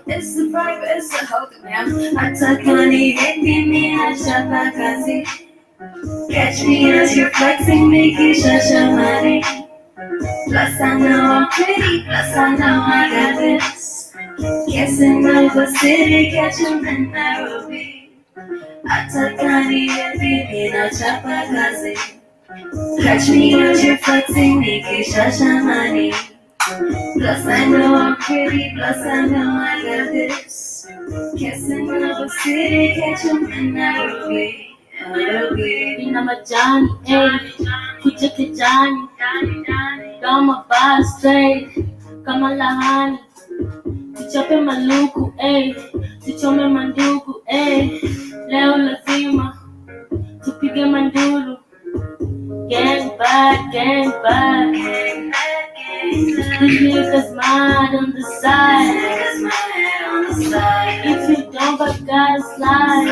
It's the vibe, it's the hope, man. Atakani, Ekimi, Ashapakazi. Catch me as you're flexing, Miki Shashamani. Plus I know I'm pretty, plus I know I got this. Kissing over city, catch 'em in Nairobi. Atakani, Ekimi, Ashapakazi. Catch me as you're flexing, Miki Shashamani. Plus I know I'm pretty, plus I know I got this. Kissing over city, catch 'em in Nairobi. Nina majani, kuja kijani, kama bastard, kama lahani, tuchape maluku, tuchome mandugu, leo lazima, tupige manduru, gang back, gang back. These niggas mad on the side. If you don't, I gotta slide.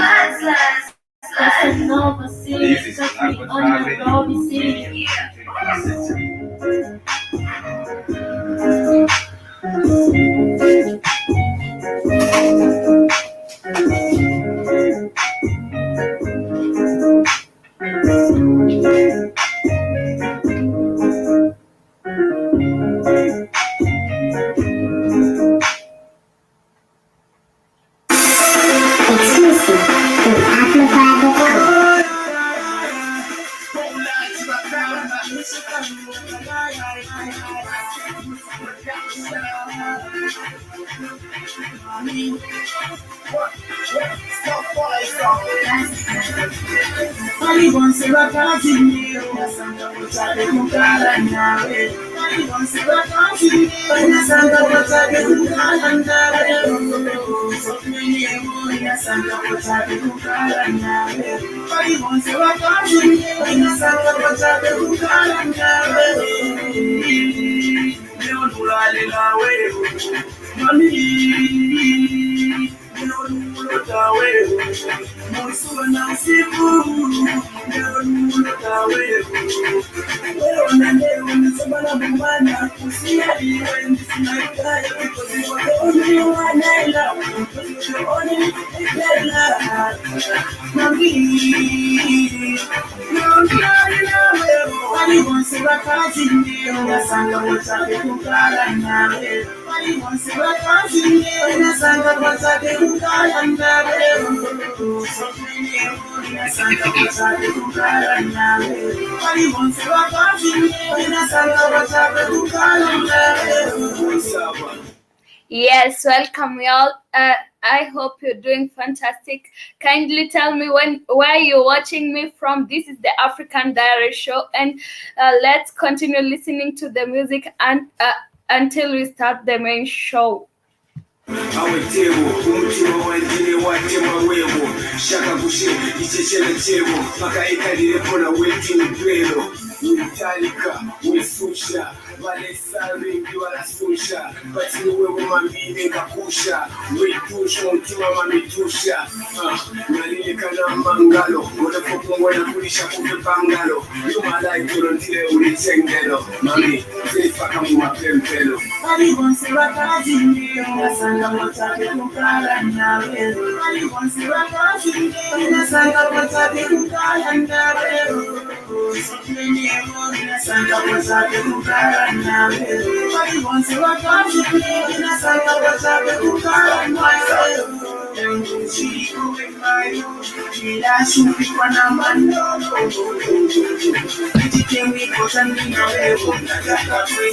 Casanova City, touch me on the Robbie City. Yes, welcome y'all. I hope you're doing fantastic. Kindly tell me where you're watching me from. This is the African Diary Show, and let's continue listening to the music and until we start the main show. Awetebo umutima wanjye watema webo shaka gushe icyechere cyebo paka ikarire pona wetu dwelo Italika wesusha balesa bingi barasusha bati wewe mambine ngakusha wetusha umutima mamitusha nalile kana mangalo unapokuwa kulisha kumbe bangalo yuma like urondile ulitengelo mami zifaka mu mapempelo ali bonse bakazi ndio nasanga mtabe kukala nawe ali bonse bakazi ndio nasanga mtabe kukala nawe sokeni nasanga mtabe kukala nawe ali bonse bakazi ndio nasanga mtabe kukala nawe Chico en mayo, mira su pico na mano. Dije mi cosa ni no debo, nada café,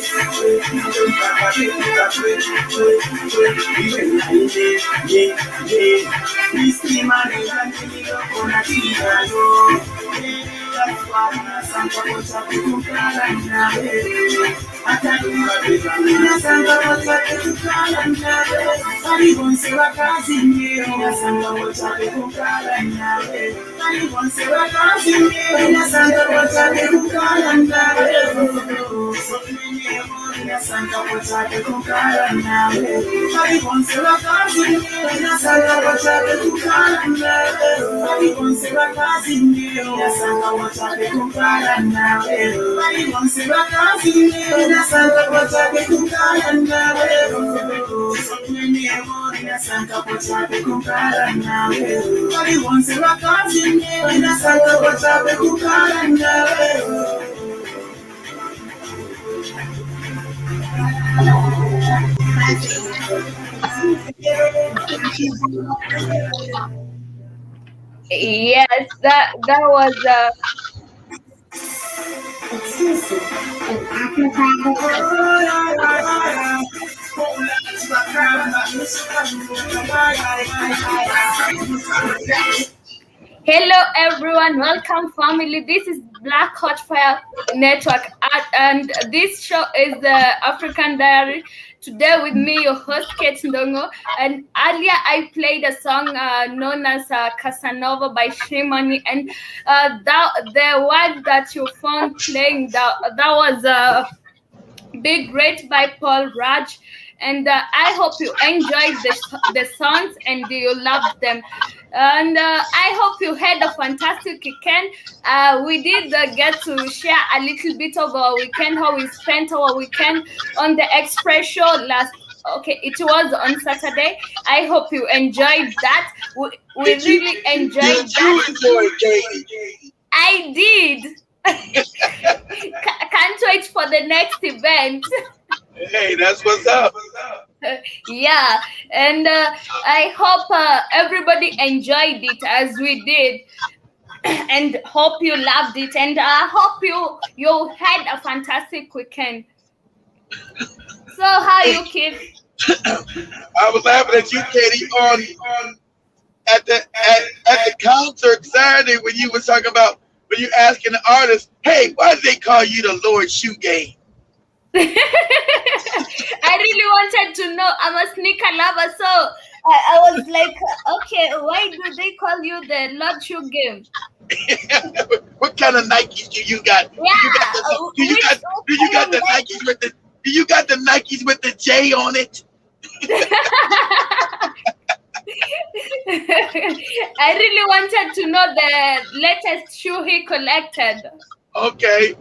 inasaka pochape kukala nawe. Wali wonse wakazi nye inasaka pochape kukala nawe. Yes, that was Hello everyone, welcome family. This is Black Hot Fire Network and this show is the African Diary. Today with me, your host Kate Ndongo, and earlier I played a song known as Casanova by Shrimani, and the word that you found playing that was Big Great by Paul Raj, and I hope you enjoyed the songs and you loved them. And I hope you had a fantastic weekend. We did get to share a little bit of our weekend, how we spent our weekend on the Express show last. Okay, it was on Saturday. I hope you enjoyed that. We really enjoyed that. Enjoy, Katie? I did. Can't wait for the next event. Hey, that's what's up. Yeah, and I hope everybody enjoyed it as we did, and hope you loved it, and I hope you had a fantastic weekend. So how you kid? I was laughing at you, Katie, on at the concert Saturday when you were talking about when you asking the artist, hey, why did they call you the Lord Shoe Game? I really wanted to know. I'm a sneaker lover, so I was like, okay, why do they call you the Lord Shoe Game? What kind of Nikes do you got? Yeah, Do you got the Nikes with the do you got the Nikes with the J on it? I really wanted to know the latest shoe he collected. Okay.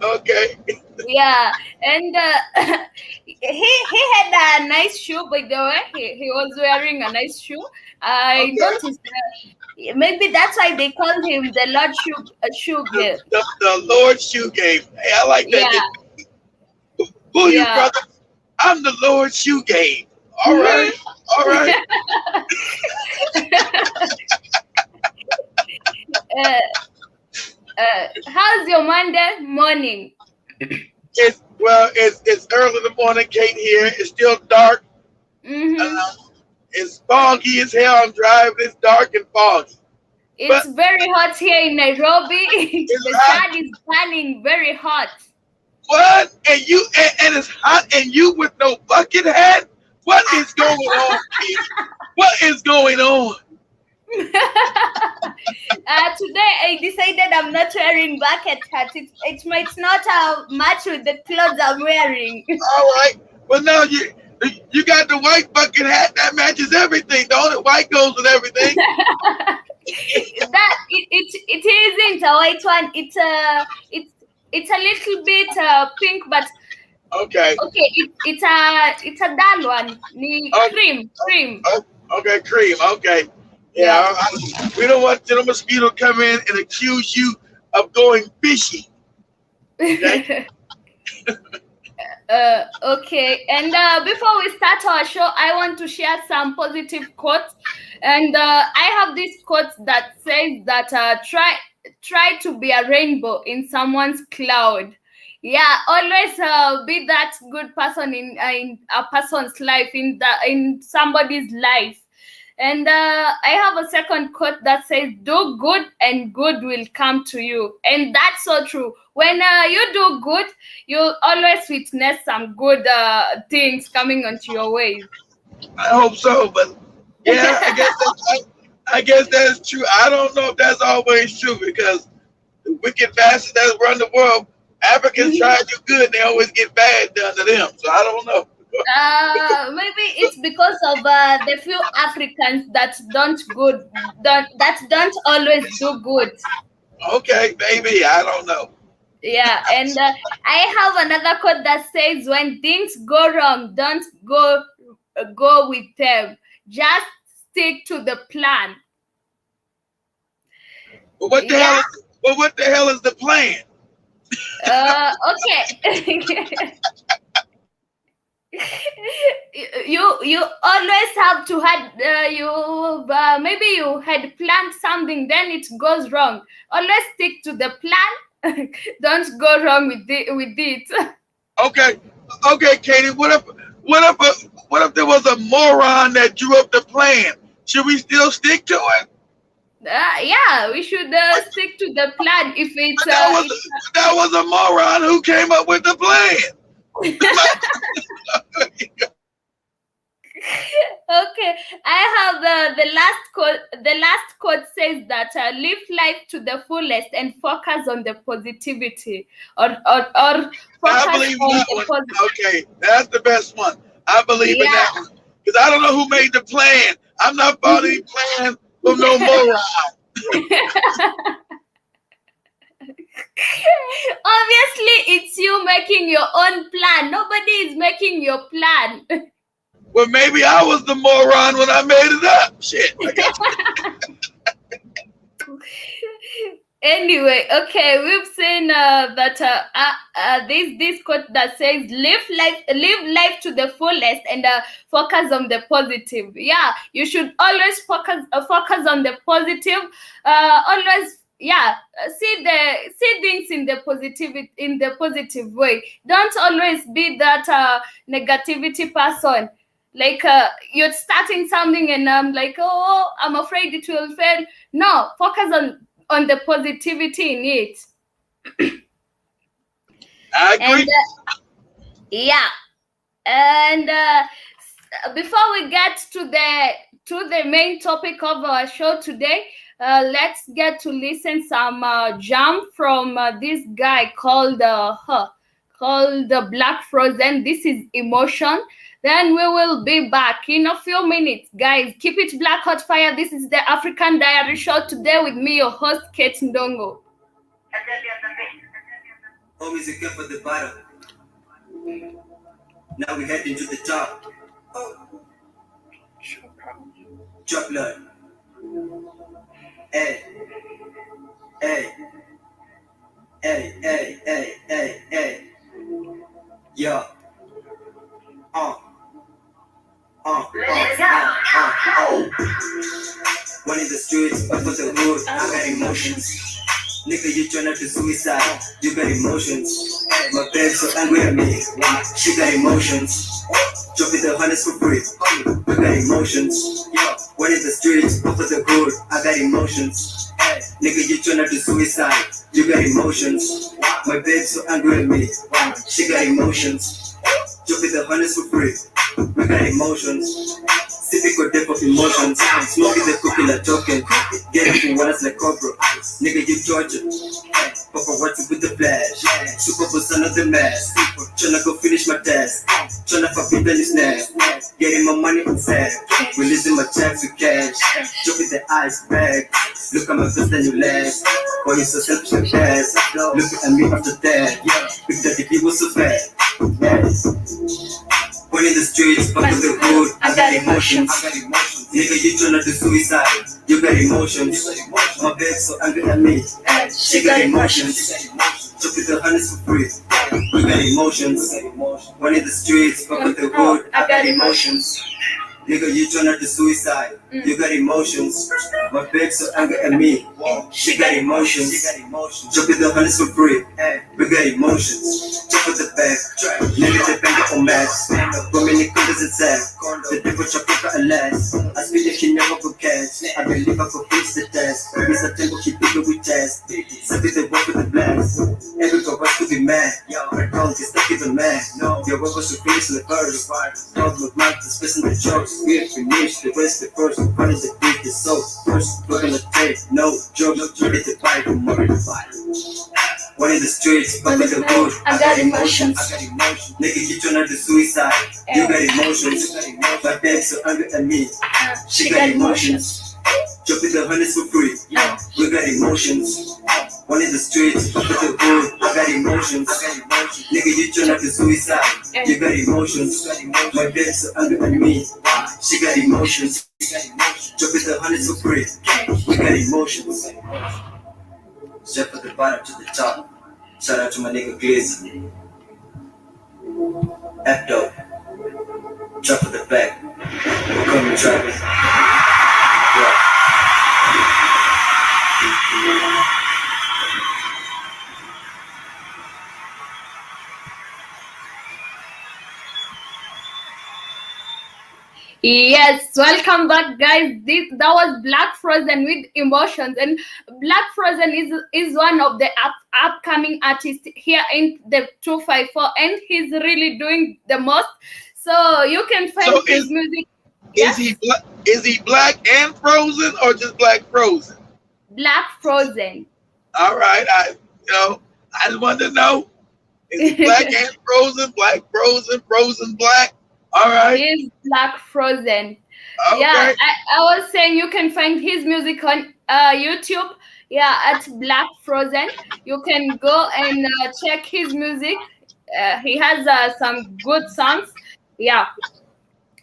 Yeah, and he had a nice shoe, by the way. He was wearing a nice shoe. I noticed that. Maybe that's why they called him the Lord Shoe Game. The Lord Shoe Game. Hey, I like that. Yeah. Who you, brother? I'm the Lord Shoe Game. All right. How's your Monday morning? It's early in the morning, Kate. Here it's still dark. It's foggy as hell. I'm driving. It's dark and foggy. It's very hot here in Nairobi. The sun is burning very hot. What? And you and it's hot and you with no bucket hat? What is going on, Kate? What is going on? Today I decided I'm not wearing bucket hat. It might not match with the clothes I'm wearing. All right. Well, now you got the white bucket hat that matches everything, don't it? White goes with everything. That it isn't a white one. It's a little bit pink, but okay. It's a dull one. Cream. Okay, cream. Okay. Yeah. We don't want the mosquito come in and accuse you of going fishy. Okay. Okay, and before we start our show, I want to share some positive quotes, and I have this quote that says that try to be a rainbow in someone's cloud. Yeah, always be that good person in a person's life, in somebody's life. And I have a second quote that says, do good and good will come to you. And that's so true. When you do good, you'll always witness some good things coming onto your way. I hope so, but yeah, I guess that's true. I don't know if that's always true because the wicked bastards that run the world, Africans try to do good and they always get bad done to them. So I don't know. Maybe it's because of the few Africans that don't always do good. Okay, maybe, I don't know. Yeah, and I have another quote that says, when things go wrong, don't go with them, Just stick to the plan. Well, what the Yeah. hell? What the hell is the plan? Okay. You always have to had maybe you had planned something, then it goes wrong. Always stick to the plan. Don't go wrong with it. Okay, Katie. What if there was a moron that drew up the plan? Should we still stick to it? Yeah, we should stick to the plan if it's But that was a moron who came up with the plan. Okay, I have the last quote. The last quote says that live life to the fullest and focus on the positivity, or I focus believe on that the one. positive. Okay, that's the best one. I believe in that Yeah. one because I don't know who made the plan. I'm not following any plan from no moron. Obviously, it's you making your own plan. Nobody is making your plan. Well, maybe I was the moron when I made it up. Shit. I got Anyway, okay, we've seen that this quote that says live life to the fullest and focus on the positive. Yeah, you should always focus on the positive. Always, yeah, see things in the positive way. Don't always be that negativity person. Like you're starting something and I'm like, oh, I'm afraid it will fail. No, focus on the positivity in it. I And agree. yeah, and before we get to the main topic of our show today, let's get to listen some jam from this guy called Black Frozen. This is Emotion. Then we will be back in a few minutes, guys. Keep it black hot fire. This is the African Diary Show today with me, your host Kate Ndongo. Always a for the bottom. Now we heading to the top. Drop blood. Hey, hey, hey, hey, hey, hey, hey. Yo. One in the streets, up for the hood, I got emotions. Nigga, you tryna to suicide, you got emotions. My babe's so angry at me, she got emotions. Dropping the hundreds for free, we got emotions. One in the streets, up for the hood, I got emotions. Nigga, you tryna to suicide, you got emotions. My babe's so angry at me, she got emotions. Dropping the hundreds for free, we got emotions. Typical depth of emotions. Smoking the cookie like token. Getting from words like cobra. Nigga, you Georgia. Papa watching with the flash. Super Bowl son of the mask. Tryna go finish my task. Tryna forbid any snap. Getting my money in sack. Releasing my checks with cash. Dropping the ice bag. Look at my face and you laugh. Boy, you so selfish and fast. Look at me after that. Big Daddy B was so fat. One in the streets, fuck with the hood, I got emotions. Nigga, you tryna do suicide, you got emotions. My babe so angry at me, she got emotions. Chop with the hundreds for free, we got emotions. One in the streets, fuck with the hood, I got emotions. Nigga, you tryna do suicide, you got emotions. My babe so angry at me, she got emotions. Chop with the hundreds for free, we got emotions. Chop with the back, nigga, the banger on max. Go many colors inside, the people chop with a last. I speak the king never go catch. I believe I could fix the test. Miss a tempo, keep it with test. Something they work with the blast. Every go rush to be mad. My tongue is stuck in the man. Your work was to finish in the verse. Dog with mouth to space in the jokes. We have finished the rest, the first. One is the big, the soul. First, we're gonna take no joke. Ready to fight for more to fight. One in the streets, but with the hood, I got emotions. Nigga, you tryna do suicide, you got emotions. My babe so angry at me, she got emotions. Dropping the hundreds for free, we got emotions. One in the streets, with the hood, I got emotions. Nigga, you turn up to suicide. You got emotions. My bitch so angry at me. She got emotions. Drop it the hundred so free. We got emotions. Step from the bottom to the top. Shout out to my nigga Glizzy. F dope. Drop at the back. Coming Travis. Yeah. Yes, welcome back, guys. That was Black Frozen with Emotions, and Black Frozen is one of the upcoming artists here in the 254, and he's really doing the most. So you can find So his music. is Yes, he is he black and frozen or just black frozen? Black Frozen. All right, I just wanted to know, is he black and frozen, black frozen, frozen black? All right, He's Black Frozen. Yeah, okay. I was saying you can find his music on YouTube. Yeah, at Black Frozen. You can go and check his music. He has some good songs. Yeah.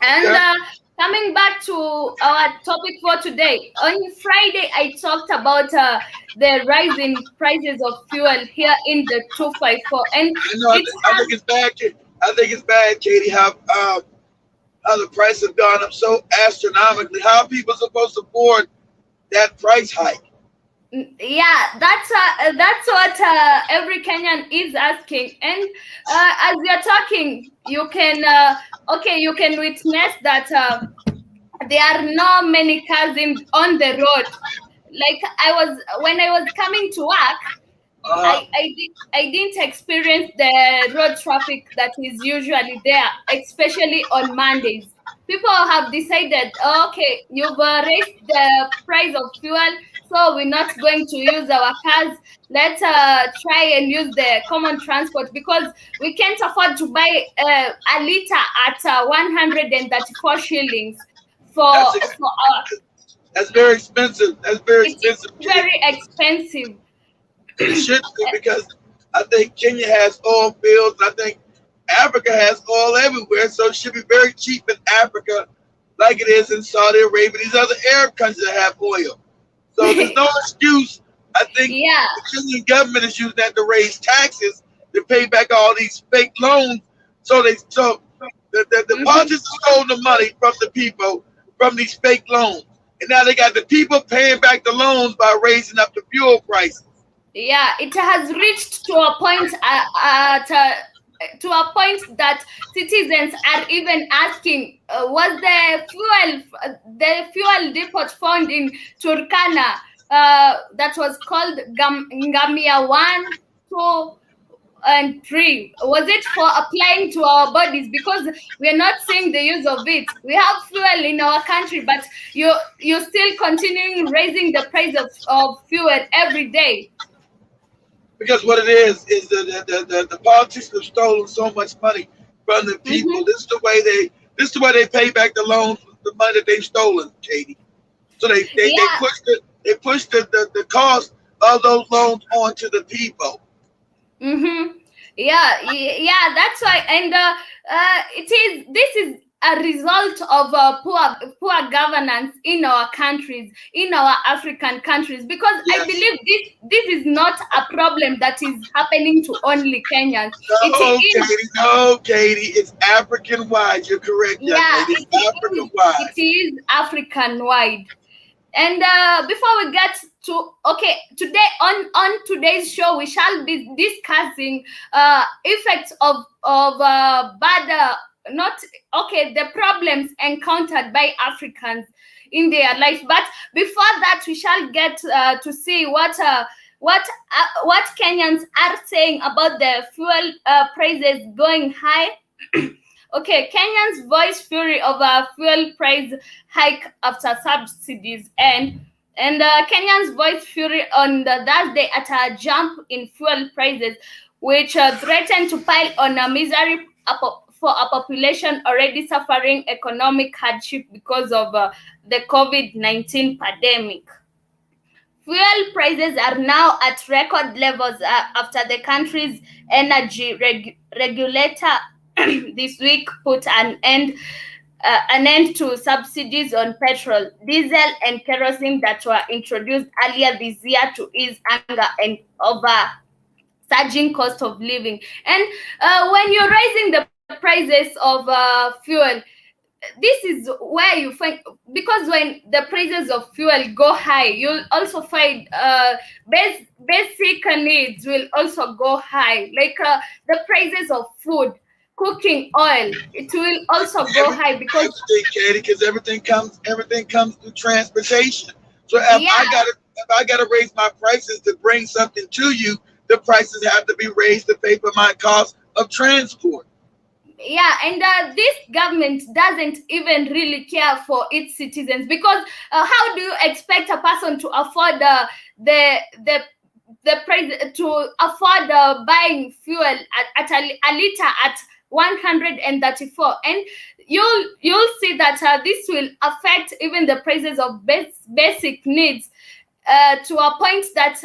And Yeah. coming back to our topic for today, on Friday I talked about the rising prices of fuel here in the 254, and I know. it I has think it's bad. I think it's bad, Katie. How the price have gone up so astronomically. How are people supposed to afford that price hike? yeah, that's what every Kenyan is asking. And as we are talking, you can okay, you can witness that there are no many cars on the road. Like when I was coming to work, Uh, I didn't experience the road traffic that is usually there, especially on Mondays. People have decided, "Oh, okay, you've raised the price of fuel, so we're not going to use our cars. Let's try and use the common transport because we can't afford to buy a liter at 134 shillings that's ex- for our. that's very expensive. That's very It is expensive, Katie. very expensive." It should be because I think Kenya has oil fields. I think Africa has oil everywhere, so it should be very cheap in Africa, like it is in Saudi Arabia. These other Arab countries that have oil. So there's no excuse. I think Yeah. the Kenyan government is using that to raise taxes to pay back all these fake loans. So the Mhm. politicians stole the money from the people from these fake loans. And now they got the people paying back the loans by raising up the fuel prices. Yeah, it has reached to a point to a point that citizens are even asking, was the fuel depot found in Turkana that was called Ngamia 1, 2, and 3, was it for applying to our bodies? Because we are not seeing the use of it. We have fuel in our country, but you're still continuing raising the price of fuel every day. Because what it is the politicians have stolen so much money from the people. Mm-hmm. This is the way they pay back the loans, the money that they've stolen, Katie. So they Yeah. push the cost of those loans onto the people. Mm-hmm. Yeah, yeah, that's why. And this is a result of poor governance in our countries, in our African countries, because I Yes. believe this is not a problem that is happening to only Kenyans. It No, is. Katie. No, Katie. It's African wide. You're correct, young Yeah, lady. it It's African is. wide. It is African wide. And before we get to today on today's show, we shall be discussing effects of bad not the problems encountered by Africans in their life. But before that, we shall get to see what Kenyans are saying about the fuel prices going high. Okay, Kenyans voice fury over fuel price hike after subsidies and Kenyans voice fury on the Thursday at a jump in fuel prices, which threatened to pile on a misery for a population already suffering economic hardship because of the COVID-19 pandemic. Fuel prices are now at record levels after the country's energy regulator this week put an end to subsidies on petrol, diesel, and kerosene that were introduced earlier this year to ease anger and over surging cost of living. And when you're raising the prices of fuel, this is where you find, because when the prices of fuel go high, you'll also find basic needs will also go high, like the prices of food, cooking oil, it will also go high because Everything, Katie, because everything comes through transportation. So yeah, if I gotta raise my prices to bring something to you, the prices have to be raised to pay for my cost of transport. and this government doesn't even really care for its citizens, because how do you expect a person to afford the the the price to afford buying fuel at a liter at 134? And you'll see that this will affect even the prices of basic needs, to a point that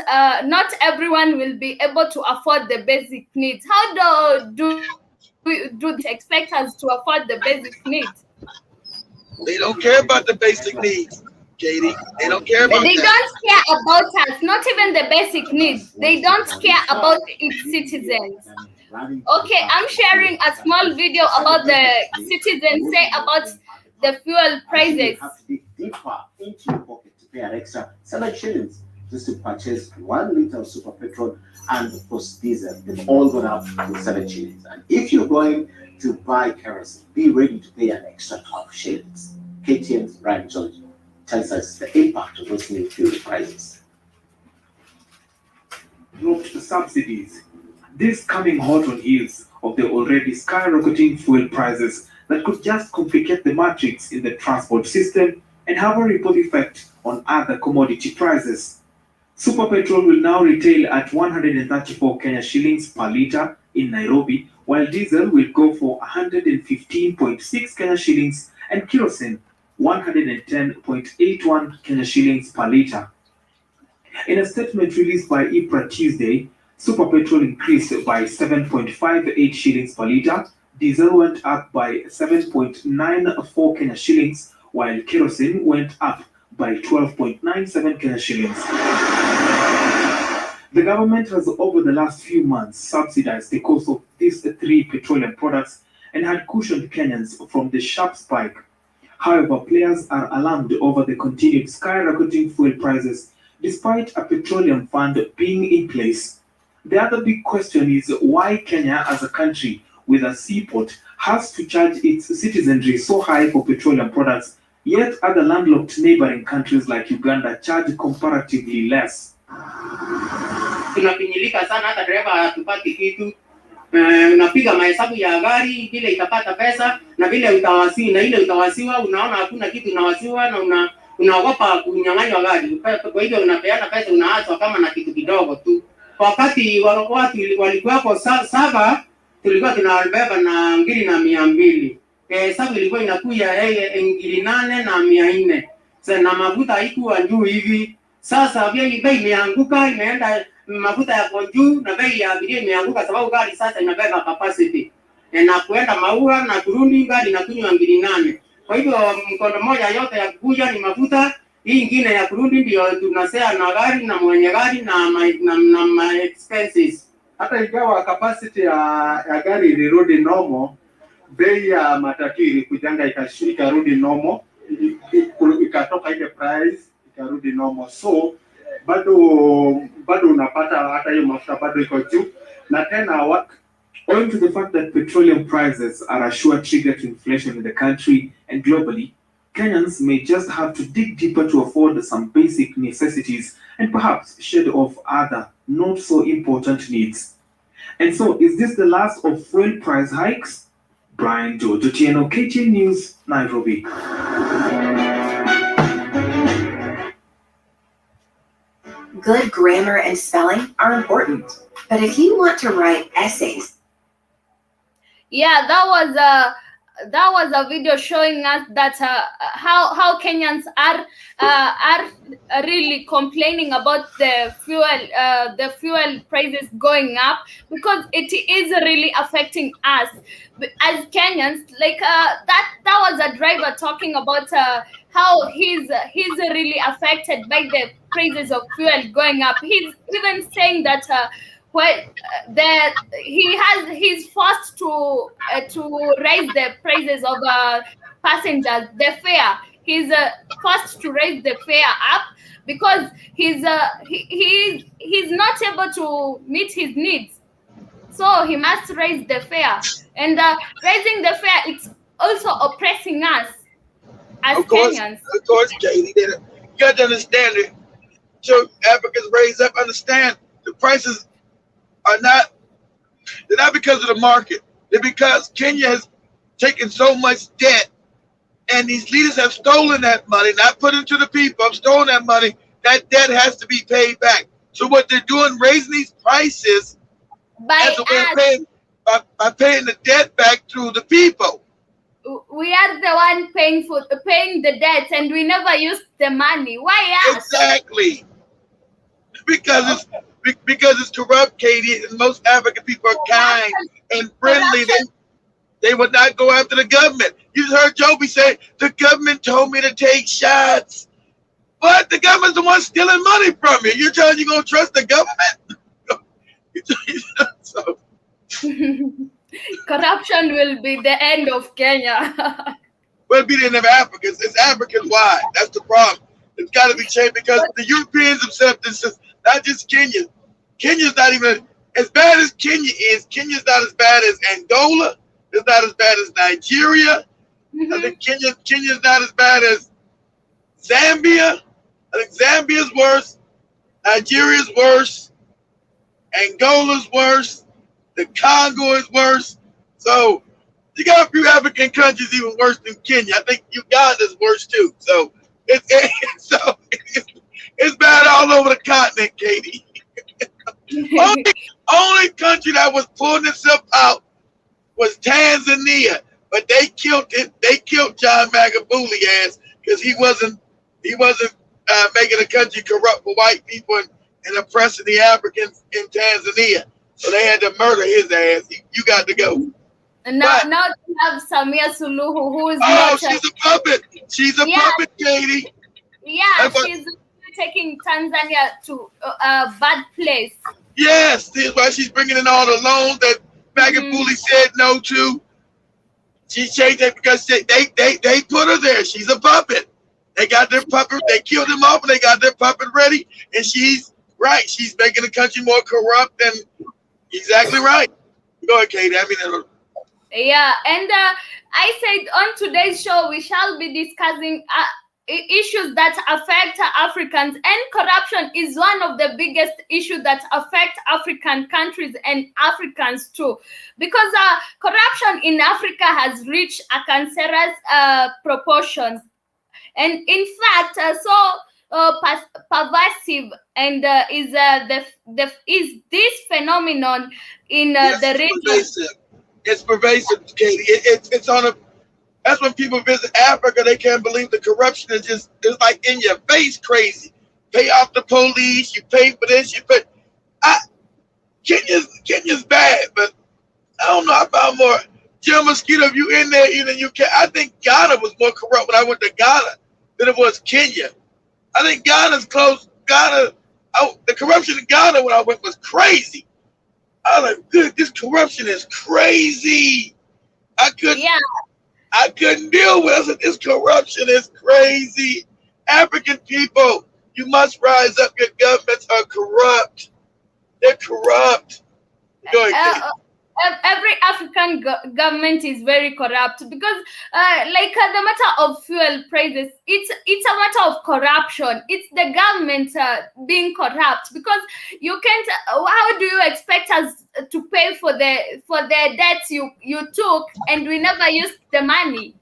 not everyone will be able to afford the basic needs. How do expect us to afford the basic needs? They don't care about the basic needs, Katie. They don't care about They that. don't care about us, not even the basic needs. They don't care about its citizens. Okay, I'm sharing a small video about the citizens say about the fuel prices. Have to dig deeper into your pocket to pay an extra 7 shillings just to purchase 1 liter of super petrol and of course diesel. They've all gone up to 7 shillings. And if you're going to buy kerosene, be ready to pay an extra 12 shillings. KTN's Brian George tells us the impact of those new fuel prices. Dropped subsidies. This coming hot on heels of the already skyrocketing fuel prices that could just complicate the matrix in the transport system and have a ripple effect on other commodity prices. Super petrol will now retail at 134 Kenya shillings per litre in Nairobi, while diesel will go for 115.6 Kenya shillings and kerosene 110.81 Kenya shillings per litre. In a statement released by IPRA Tuesday, super petrol increased by 7.58 shillings per litre, diesel went up by 7.94 Kenya shillings, while kerosene went up by 12.97 Kenya shillings. The government has over the last few months subsidized the cost of these three petroleum products and had cushioned Kenyans from the sharp spike. However, players are alarmed over the continued skyrocketing fuel prices despite a petroleum fund being in place. The other big question is why Kenya, as a country with a seaport, has to charge its citizenry so high for petroleum products, yet other landlocked neighboring countries like Uganda charge comparatively less. Tunapinyilika sana, hata dereva hatupati kitu. Unapiga mahesabu ya gari vile itapata pesa na vile ile utawasiwa, unaona hakuna kitu unawasiwa na unaogopa kunyang'anywa gari. Kwa hivyo unapeana pesa, unaachwa kama na kitu kidogo tu. Wakati watu walikuwa saba, tulikuwa tunabeba na 2,200. Hesabu ilikuwa inakuja 8,800 sasa, na mafuta haikuwa juu hivi. Sasa bei imeanguka, imeenda mafuta yako juu na bei ya abiria imeanguka, sababu gari sasa inabeba capacity na kuenda Maua na kurudi gari inakunywa 2,800. Kwa hivyo mkondo moja yote ya kuja ni mafuta, hii ingine ya kurudi ndio tunasea na gari na mwenye gari na expenses. Hata ingawa capacity ya gari ilirudi normal, bei ya matatu ilikujanga ikarudi normal, ikatoka ile price ikarudi normal. So bado unapata hata hiyo mafuta bado iko juu, na tena owing to the fact that petroleum prices are a sure trigger to inflation in the country and globally, Kenyans may just have to dig deeper to afford some basic necessities and perhaps shed off other not so important needs. And so, is this the last of fuel price hikes? Brian George, Otieno, KTN News, Nairobi. Good grammar and spelling are important, but if you want to write essays... Yeah, that was that was a video showing us that how Kenyans are really complaining about the fuel prices going up, because it is really affecting us as Kenyans. Like that was a driver talking about how he's really affected by the prices of fuel going up. He's even saying that well, that he's forced to raise the prices of passengers, the fare. He's forced to raise the fare up because he's not able to meet his needs, so he must raise the fare. And raising the fare, it's also oppressing us as Kenyans. Of course, Katie. You got to understand it. So Africans raise up. Understand the prices are not. They're not because of the market. They're because Kenya has taken so much debt, and these leaders have stolen that money, not put it to the people. Have stolen that money. That debt has to be paid back. So what they're doing, raising these prices By as a way of paying, by paying the debt back through the people. we are the one paying the debts, and we never used the money. Why us? Exactly. Because it's corrupt, Katie, and most African people are kind and friendly. They would not go after the government. You heard Joby say, the government told me to take shots. But the government's the one stealing money from you. You're telling you're going to trust the government? So, corruption will be the end of Kenya. well, it'll be the end of Africa. It's African wide. That's the problem. It's got to be changed because the Europeans themselves, this is not just Kenya. Kenya's not even as bad as Kenya is. Kenya's not as bad as Angola. It's not as bad as Nigeria. Mm-hmm. I think Kenya's not as bad as Zambia. I think Zambia's worse. Nigeria's worse. Angola's worse. The Congo is worse. So you got a few African countries even worse than Kenya. I think Uganda's worse too. So it's bad all over the continent, Katie. only country that was pulling itself out was Tanzania, but they killed it. They killed John Magufuli ass because he wasn't making the country corrupt for white people and oppressing the Africans in Tanzania. So they had to murder his ass. You got to go. And now we have Samia Suluhu, who is she's a puppet. She's a puppet, Katie. Yeah, she's taking Tanzania to a bad place. Yes, that's why she's bringing in all the loans that Magufuli said no to. She changed it because they put her there. She's a puppet. They got their puppet. They killed him off, and they got their puppet ready. And she's right. She's making the country more corrupt. And exactly right. Go ahead, Katie. Yeah, and I said on today's show we shall be discussing issues that affect Africans, and corruption is one of the biggest issues that affect African countries and Africans too, because corruption in Africa has reached a cancerous proportions, and in fact pervasive and is this phenomenon in the region. It's pervasive, Katie. It's on a. That's when people visit Africa, they can't believe the corruption is just, it's like in your face crazy. Pay off the police, you pay for this, you pay. Kenya's bad, but I don't know, I found more. Jim Mosquito, if you in there, you can. I think Ghana was more corrupt when I went to Ghana than it was Kenya. I think Ghana's close. The corruption in Ghana when I went was crazy. I was like, good, this corruption is crazy. I couldn't deal with it. I said, this corruption is crazy. African people, you must rise up. Your governments are corrupt. They're corrupt. Go ahead. Every African government is very corrupt because, the matter of fuel prices, it's a matter of corruption. It's the government being corrupt because you can't. How do you expect us to pay for the debts you took and we never used the money?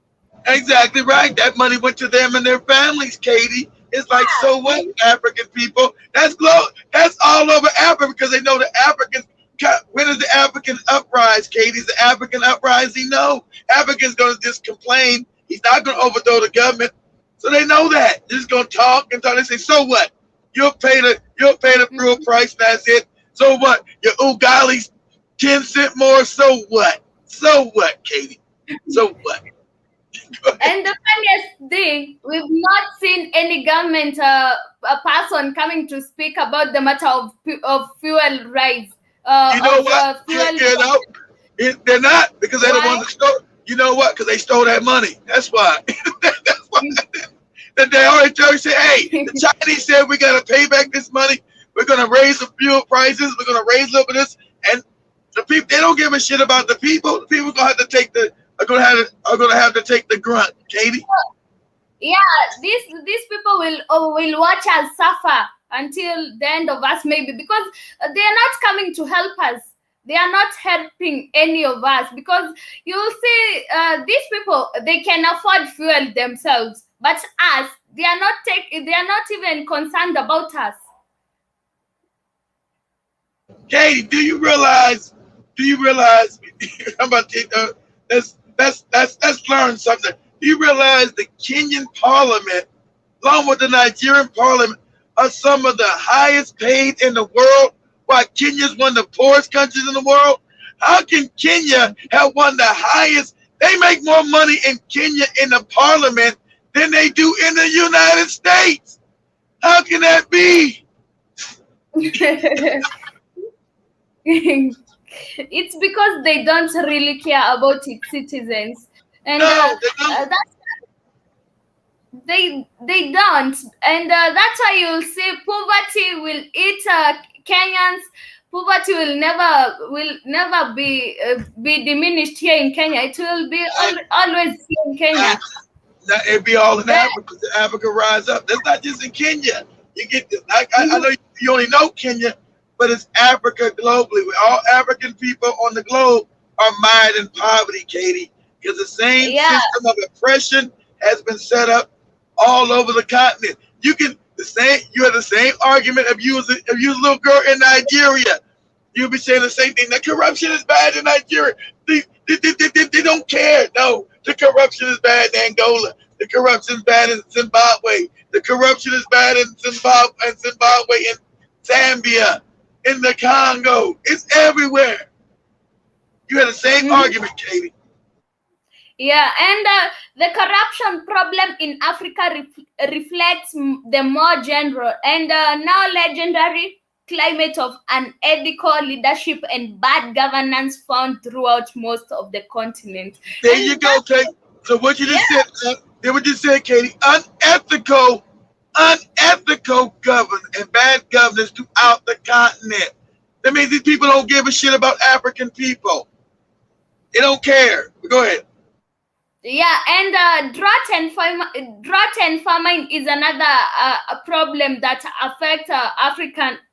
Exactly right. That money went to them and their families, Katie. It's like, so what, African people? That's all over Africa because they know the Africans when is the African uprising, Katie? Is the African uprising? No. Africans going to just complain. He's not going to overthrow the government. So they know that. They're just going to talk and talk. They say, so what? You'll pay the real price. That's it. So what? Your Ugali's 10 cents more. So what? So what, Katie? So what? And the funniest thing, we've not seen any government a person coming to speak about the matter of fuel rise. You know what? They're not, because they're the ones that stole. You know what? Because they stole that money. That's why. That's why. That they already say, hey, the Chinese said we got to pay back this money. We're going to raise the fuel prices. We're going to raise a little bit of this. And the people, they don't give a shit about the people. The people are going to have to take are going to have to take the grunt, Katie. Yeah, these people will watch us suffer until the end of us, maybe, because they are not coming to help us. They are not helping any of us, because you'll see these people, they can afford fuel themselves, but us, they are not even concerned about us. Katie, do you realize? I'm about to let's learn something. Do you realize the Kenyan Parliament, along with the Nigerian Parliament, are some of the highest paid in the world? While Kenya is one of the poorest countries in the world? How can Kenya have one of the highest? They make more money in Kenya in the Parliament than they do in the United States. How can that be? It's because they don't really care about its citizens, and they don't, and that's why you'll see poverty will eat Kenyans. Poverty will never be diminished here in Kenya. It will be always here in Kenya. It'd be all in Africa. Africa rise up. That's not just in Kenya. You get this. I know you only know Kenya, but it's Africa globally. All African people on the globe are mired in poverty, Katie, because the same system of oppression has been set up all over the continent. You have the same argument if you was a little girl in Nigeria. You'll be saying the same thing. The corruption is bad in Nigeria. They don't care. No, the corruption is bad in Angola. The corruption is bad in Zimbabwe. The corruption is bad in Zimbabwe, in Zambia, in the Congo. It's everywhere. You had the same argument, Katie. Yeah, and the corruption problem in Africa reflects the more general and now legendary climate of unethical leadership and bad governance found throughout most of the continent. There you go, Katie. So what you just said, Katie, unethical governance and bad governance throughout the continent. That means these people don't give a shit about African people. They don't care. Go ahead. Yeah, and drought and famine is another problem that affects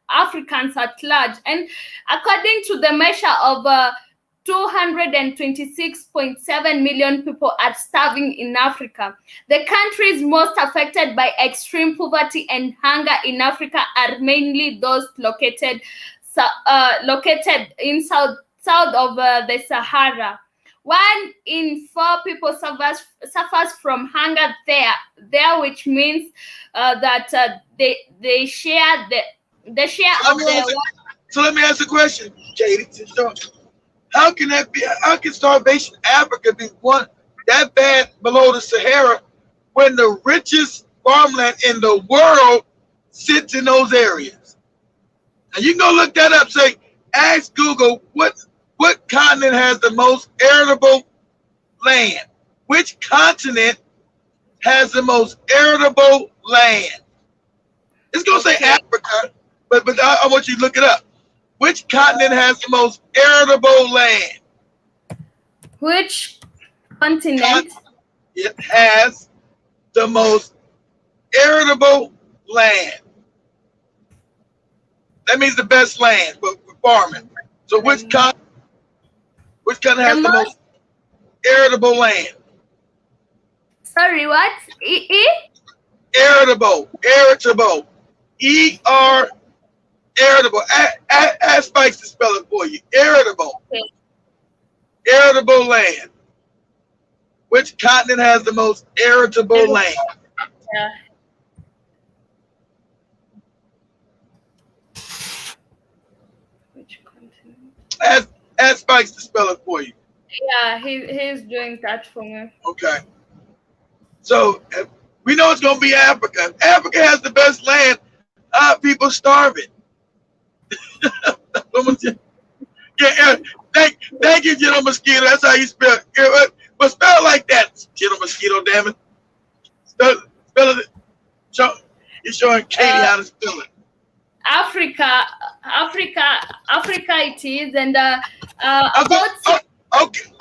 Africans at large. And according to the measure of 226.7 million people are starving in Africa. The countries most affected by extreme poverty and hunger in Africa are mainly those located in south of the Sahara. 1 in 4 people suffers from hunger there, which means that they share the share of their. So let me ask the question, Katie. How can that be? How can starvation in Africa be one that bad below the Sahara when the richest farmland in the world sits in those areas? And you can go look that up. Ask Google what continent has the most arable land? Which continent has the most arable land? It's gonna say Africa, but I want you to look it up. Which continent has the most arable land? Which continent? It has the most arable land. That means the best land for farming. So which continent has the most arable land? Sorry, what? Arable. Irritable. Ask Spikes to spell it for you. Irritable. Okay. Irritable land. Which continent has the most irritable land? Yeah. Which continent? Ask Spikes to spell it for you. Yeah, he's doing that for me. Okay. So we know it's going to be Africa. Africa has the best land. People starving. Yeah, thank you, General Mosquito. That's how you spell it. But spell it like that, General Mosquito, damn it. Spell it. You're showing Katie how to spell it. Africa it is, and about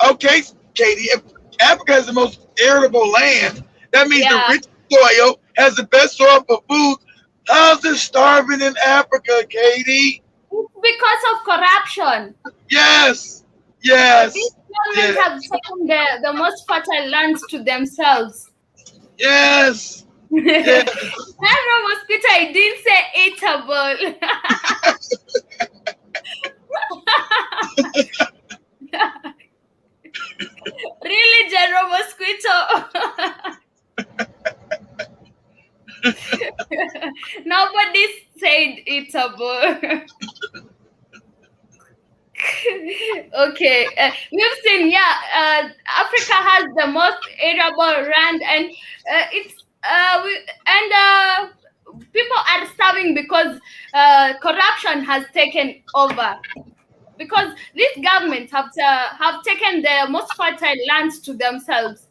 Okay, Katie. If Africa has the most irritable land, that means Yeah. the rich soil has the best soil for food. How's it starving in Africa, Katie? because of corruption. Yes. These governments have taken the most fertile lands to themselves. Yes. General Mosquito, I didn't say eatable. Really, General Mosquito? Nobody said eatable. Okay, we've seen, Africa has the most arable land, and people are starving because corruption has taken over. Because these governments have taken the most fertile lands to themselves.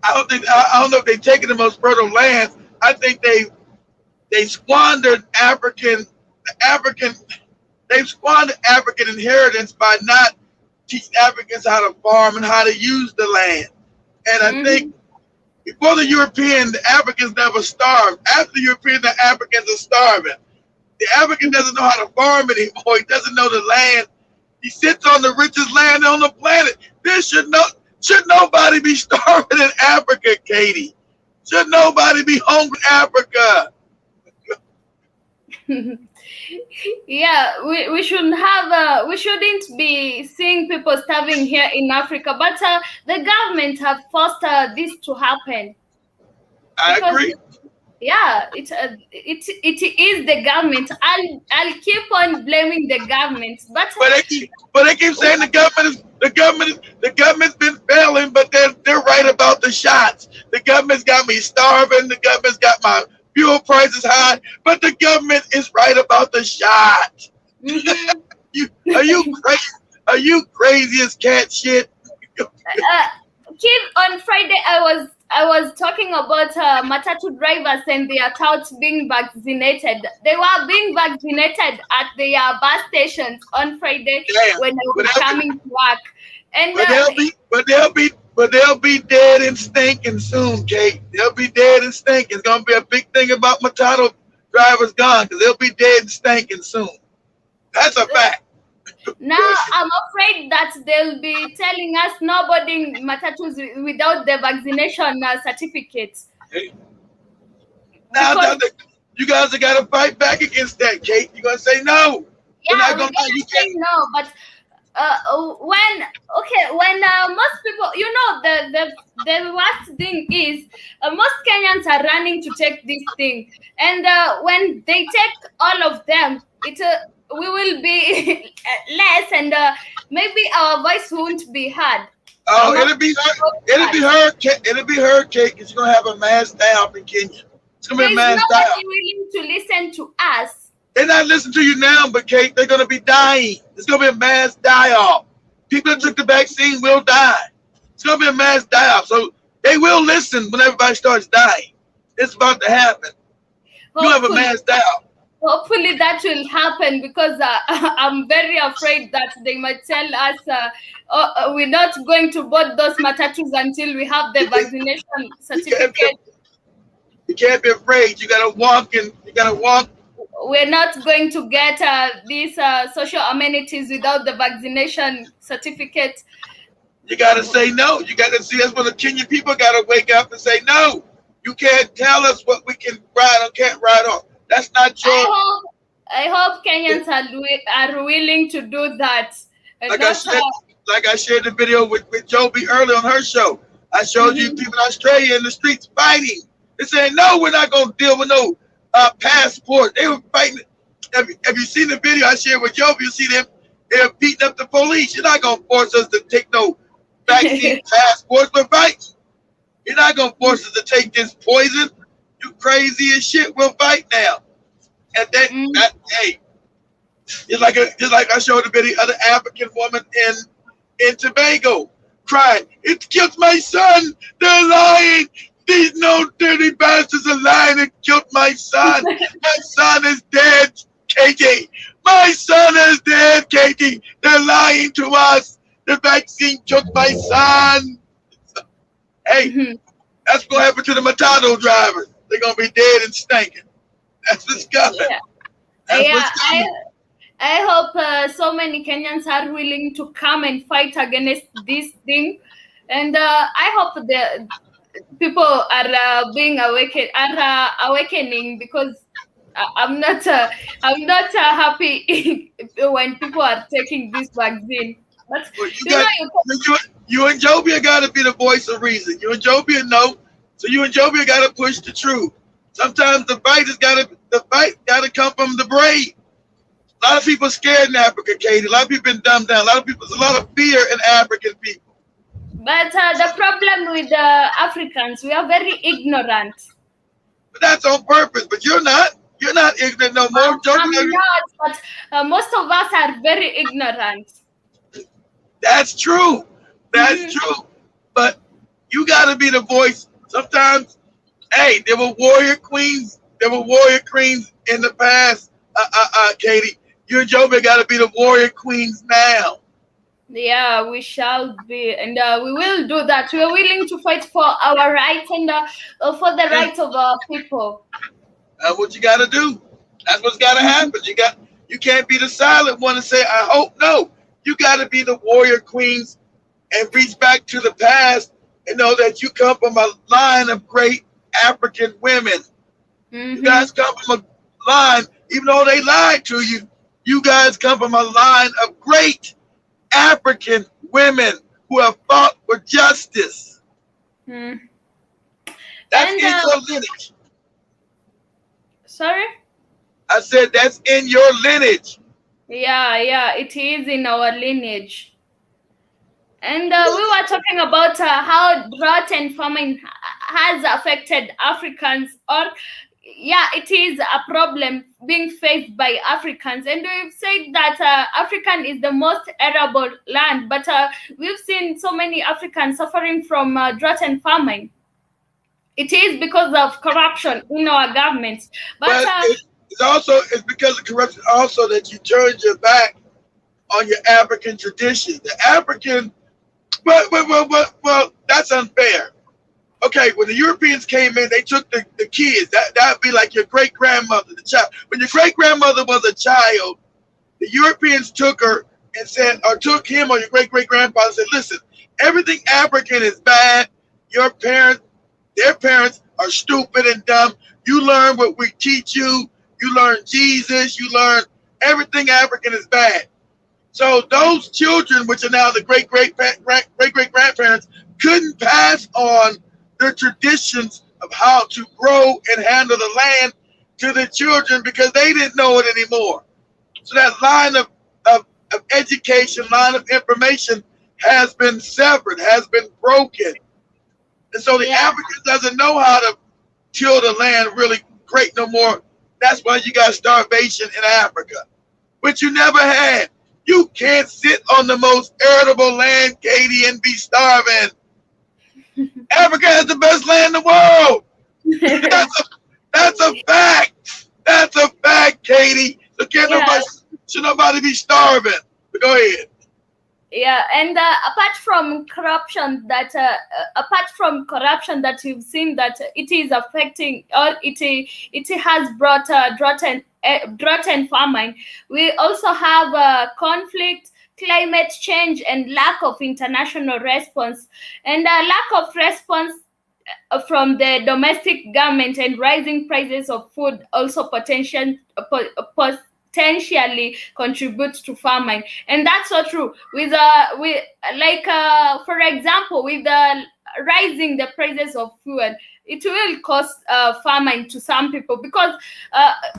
I don't know if they've taken the most fertile lands. I think they squandered they've squandered African inheritance by not teaching Africans how to farm and how to use the land. And I think before the European, the Africans never starved. After the European, the Africans are starving. The African doesn't know how to farm anymore. He doesn't know the land. He sits on the richest land on the planet. Should nobody be starving in Africa, Katie? Should nobody be hungry in Africa? Yeah, we shouldn't be seeing people starving here in Africa, but the government have forced this to happen. I agree. Yeah, it is the government. I'll keep on blaming the government, but they keep saying the government's been failing, but they're right about the shots. The government's got me starving. The government's got my fuel prices high, but the government is right about the shot. Are you crazy as cat shit? Kid, on Friday I was talking about matatu drivers and their touts being vaccinated. They were being vaccinated at their bus stations on Friday when they were coming to work. And they'll be dead and stinking soon, Kate. They'll be dead and stinking. It's gonna be a big thing about matatu drivers gone because they'll be dead and stinking soon. That's a fact. Now I'm afraid that they'll be telling us no boarding matatus without the vaccination certificates. Now you guys have got to fight back against that, Kate. You're gonna say no. Yeah, we're gonna say no, but when most people, the worst thing is most Kenyans are running to take this thing, and when they take all of them, we will be less, and maybe our voice won't be heard. Oh, it'll be heard, Kate, because you're gonna have a mass die-off in Kenya. It's gonna be a mass die-off. Nobody willing to listen to us. They're not listening to you now, but Kate, they're gonna be dying. It's gonna be a mass die-off. People that took the vaccine will die. It's gonna be a mass die-off. So they will listen when everybody starts dying. It's about to happen. You have a mass die-off. Hopefully that will happen, because I'm very afraid that they might tell us we're not going to board those matatus until we have the vaccination certificate. You can't be afraid. You gotta walk. We're not going to get these social amenities without the vaccination certificate. You gotta say no. You gotta see that's when the Kenyan people gotta wake up and say no. You can't tell us what we can ride or can't ride on. That's not true. I hope Kenyans are willing to do that. And Like I not, said, like I shared the video with Joby earlier on her show. I showed you people in Australia in the streets fighting. They saying, no, we're not going to deal with no passport. They were fighting. Have you seen the video I shared with Joby? You see them, they're beating up the police. You're not going to force us to take no vaccine passports. We're fighting. You're not going to force us to take this poison. You crazy as shit. We'll fight now. And then, hey, just like I showed the video of the African woman in Tobago crying, it killed my son. They're lying. These no dirty bastards are lying. It killed my son. My son is dead, Katie. My son is dead, Katie. They're lying to us. The vaccine killed my son. Hey, that's what happened to the Matado drivers. They're gonna be dead and stinking. That's what's coming. Yeah. I hope so many Kenyans are willing to come and fight against this thing, and I hope the people are being awakening, because I'm not happy when people are taking this vaccine. But well, you and Jobia got to be the voice of reason. You and Jobia know, so you and Jobia got to push the truth. Sometimes the fight got to come from the brave. A lot of people are scared in Africa, Katie. A lot of people been dumbed down. There's a lot of fear in African people. But the problem with the Africans, we are very ignorant. But that's on purpose. But you're not. You're not ignorant no more. I'm not, but most of us are very ignorant. That's true. That's true. But you got to be the voice. Sometimes, hey, there were warrior queens. There were warrior queens in the past, Katie. You and Joby got to be the warrior queens now. Yeah, we shall be, and we will do that. We are willing to fight for our rights and for the rights of our people. That's what you got to do. That's what's got to happen. You can't be the silent one and say, I hope. No, you got to be the warrior queens and reach back to the past and know that you come from a line of great African women. You guys come from a line, even though they lied to you, you guys come from a line of great African women who have fought for justice. That's in your lineage. Sorry? I said that's in your lineage. Yeah, it is in our lineage. And we were talking about how drought and famine has affected Africans, or it is a problem being faced by Africans. And we've said that African is the most arable land, but we've seen so many Africans suffering from drought and famine. It is because of corruption in our governments. But it's because of corruption also that you turned your back on your African tradition. The African, well, that's unfair. Okay, when the Europeans came in, they took the kids. That would be like your great-grandmother, the child. When your great-grandmother was a child, the Europeans took her and said, or took him or your great-great-grandfather and said, listen, everything African is bad. Their parents are stupid and dumb. You learn what we teach you. You learn Jesus. You learn everything African is bad. So those children, which are now the great-great-grandparents, couldn't pass on their traditions of how to grow and handle the land to the children because they didn't know it anymore. So that line of education, line of information has been severed, has been broken. And so the African doesn't know how to till the land really great no more. That's why you got starvation in Africa, which you never had. You can't sit on the most arable land, Katie, and be starving. Africa has the best land in the world. That's a fact. That's a fact, Katie. So should nobody be starving. But go ahead. Yeah, and apart from corruption, that you've seen that it is affecting, or it has brought drought and famine. We also have conflict, climate change, and lack of international response, and lack of response from the domestic government, and rising prices of food also pose potentially contribute to famine. And that's so true. With for example, with the rising the prices of fuel, it will cause famine to some people, because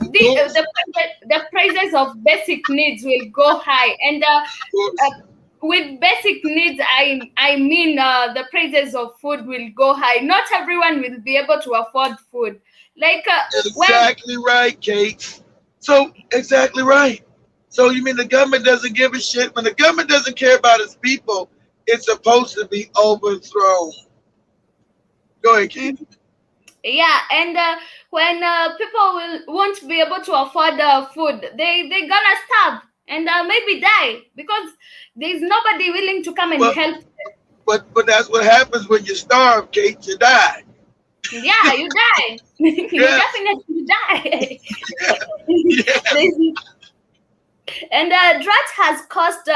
the prices of basic needs will go high. And with basic needs, I mean the prices of food will go high. Not everyone will be able to afford food. Exactly right, Kate. So exactly right. So you mean the government doesn't give a shit? When the government doesn't care about its people, it's supposed to be overthrown. Go ahead, Kate. Yeah, and when people won't be able to afford food, they're gonna starve and maybe die, because there's nobody willing to come and help them. But that's what happens when you starve, Kate. You die. Yeah, you die. You definitely die. And drought has caused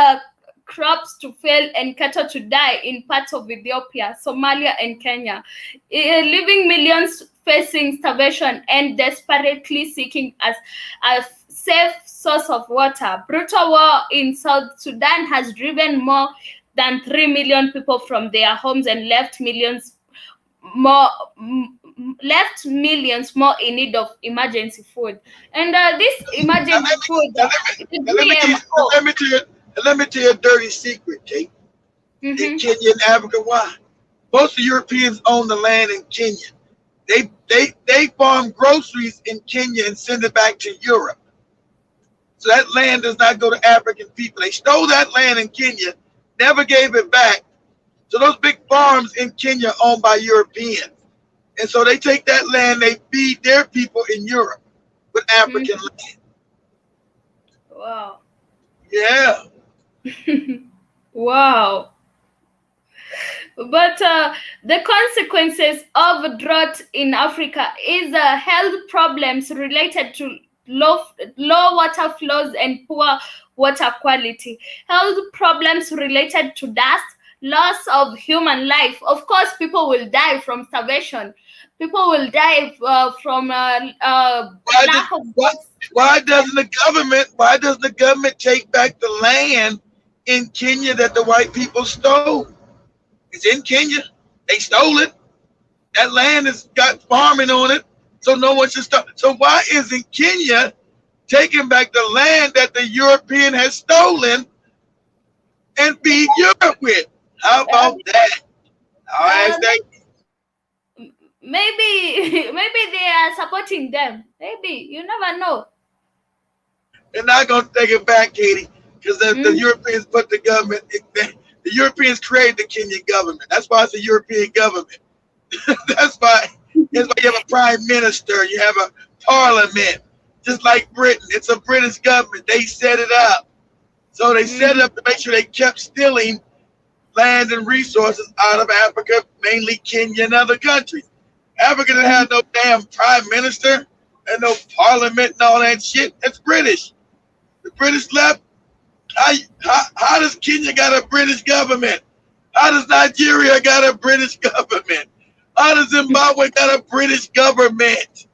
crops to fail and cattle to die in parts of Ethiopia, Somalia, and Kenya, leaving millions facing starvation and desperately seeking a safe source of water. Brutal war in South Sudan has driven more than 3 million people from their homes and left millions more in need of emergency food. And this emergency food, let me tell you a dirty secret, Kate. In Kenya and Africa, why? Most of Europeans own the land in Kenya. They farm groceries in Kenya and send it back to Europe. So that land does not go to African people. They stole that land in Kenya, never gave it back. So those big farms in Kenya are owned by Europeans. And so they take that land, they feed their people in Europe with African land. Wow. Yeah. Wow. But the consequences of drought in Africa is health problems related to low water flows and poor water quality. Health problems related to dust, loss of human life. Of course, people will die from starvation. People will die from lack of. Why doesn't the government take back the land in Kenya that the white people stole? It's in Kenya. They stole it. That land has got farming on it, so no one should stop. So why isn't Kenya taking back the land that the European has stolen and feed Europe with? How about that? I'll ask that. Maybe they are supporting them. Maybe, you never know. They're not going to take it back, Katie, because the Europeans put the government. The Europeans created the Kenyan government. That's why it's a European government. That's why you have a prime minister. You have a parliament, just like Britain. It's a British government. They set it up. So they set it up to make sure they kept stealing land and resources out of Africa, mainly Kenya and other countries. Africa didn't have no damn prime minister and no parliament and all that shit. It's British. The British left. How does Kenya got a British government? How does Nigeria got a British government? How does Zimbabwe got a British government?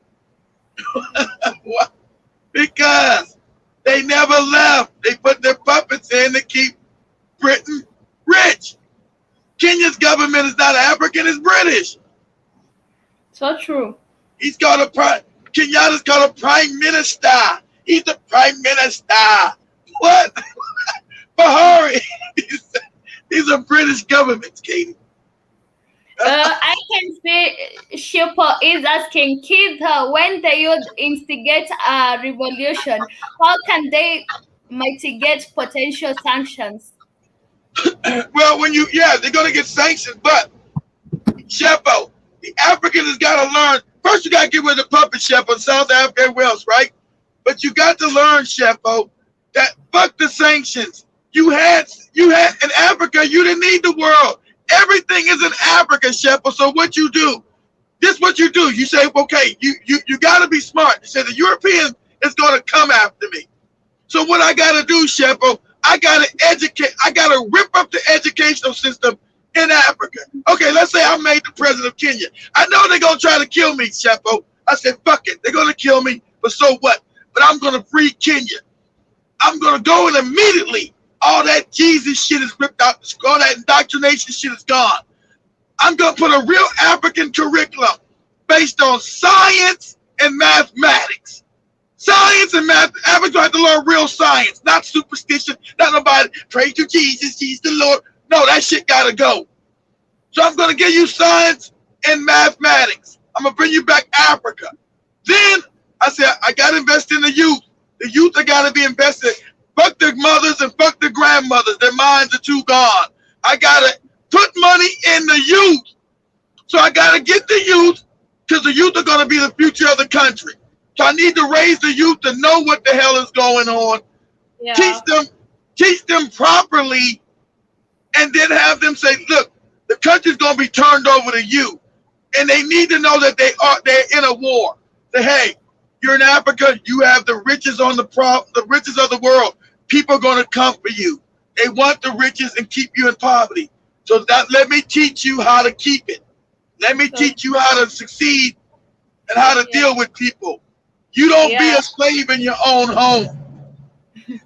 Because they never left. They put their puppets in to keep Britain rich. Kenya's government is not African, it's British. So true. Kenyatta's called a prime minister. He's the prime minister. What? Bahari. These are British governments, Katie. I can say Shipo is asking kids when they would instigate a revolution, how can they mitigate potential sanctions? Well, they're going to get sanctioned, but Shepo, the African has got to learn. First, you got to get rid of the puppet Shepo in South Africa and Wales, right? But you got to learn, Shepo, that fuck the sanctions. You had in Africa, you didn't need the world. Everything is in Africa, Shepo. So what you do? This is what you do. You say, okay, you got to be smart. You say the European is going to come after me. So what I got to do, Shepo, I got to educate. I got to rip up the educational system in Africa. Okay, let's say I'm made the president of Kenya. I know they're going to try to kill me, Shepo. I said, fuck it. They're going to kill me, but so what? But I'm going to free Kenya. I'm gonna go and immediately all that Jesus shit is ripped out. All that indoctrination shit is gone. I'm gonna put a real African curriculum based on science and mathematics. Science and math. Africans have to learn real science, not superstition. Not nobody pray to Jesus, Jesus the Lord. No, that shit gotta go. So I'm gonna give you science and mathematics. I'm gonna bring you back Africa. Then I said I gotta invest in the youth. The youth are gotta be invested. Fuck the mothers and fuck the grandmothers. Their minds are too gone. I gotta put money in the youth. So I gotta get the youth, because the youth are gonna be the future of the country. So I need to raise the youth to know what the hell is going on. Yeah. Teach them properly, and then have them say, look, the country's gonna be turned over to you. And they need to know that they're in a war. Say, hey, you're in Africa, you have the riches on the riches of the world. People are gonna come for you. They want the riches and keep you in poverty. So let me teach you how to keep it. Let me teach you how to succeed and how to deal with people. You don't be a slave in your own home.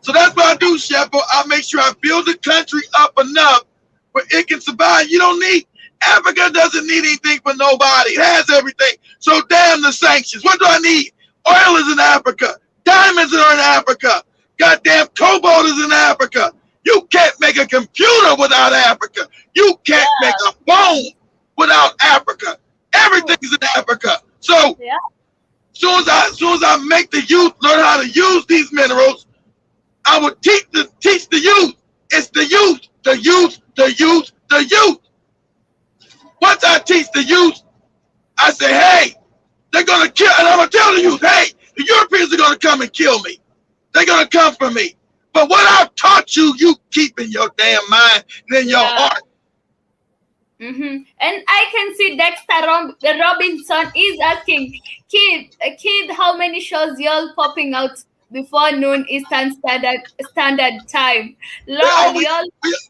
So that's what I do, Shepherd. I make sure I build the country up enough where it can survive. You don't need, Africa doesn't need anything for nobody. It has everything. So damn the sanctions. What do I need? Oil is in Africa. Diamonds are in Africa. Goddamn cobalt is in Africa. You can't make a computer without Africa. You can't make a phone without Africa. Everything is in Africa. So soon as I make the youth learn how to use these minerals, I would teach the youth. It's the youth, the youth, the youth, the youth. Once I teach the youth, I say, hey, they're gonna kill, and I'm gonna tell the youth, hey, the Europeans are gonna come and kill me. They're gonna come for me. But what I've taught you, you keep in your damn mind and in your heart. And I can see Dexter Robinson is asking, kid, how many shows y'all popping out before noon Eastern Standard Time? Lord,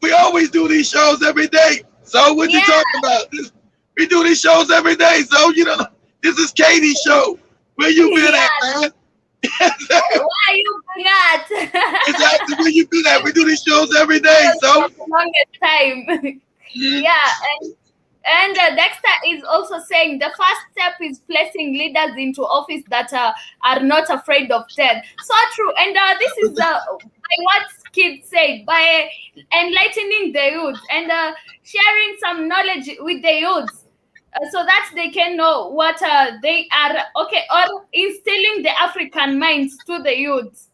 we always do these shows every day. So what you talking about? We do these shows every day. So you know, this is Katie's show. Where you been at, man? Why you been at? Exactly where you been at. We do these shows every day. So longest time. And Dexter is also saying the first step is placing leaders into office that are not afraid of death. So true. And this is by what Skid said, by enlightening the youth and sharing some knowledge with the youth so that they can know what they are, or instilling the African minds to the youth.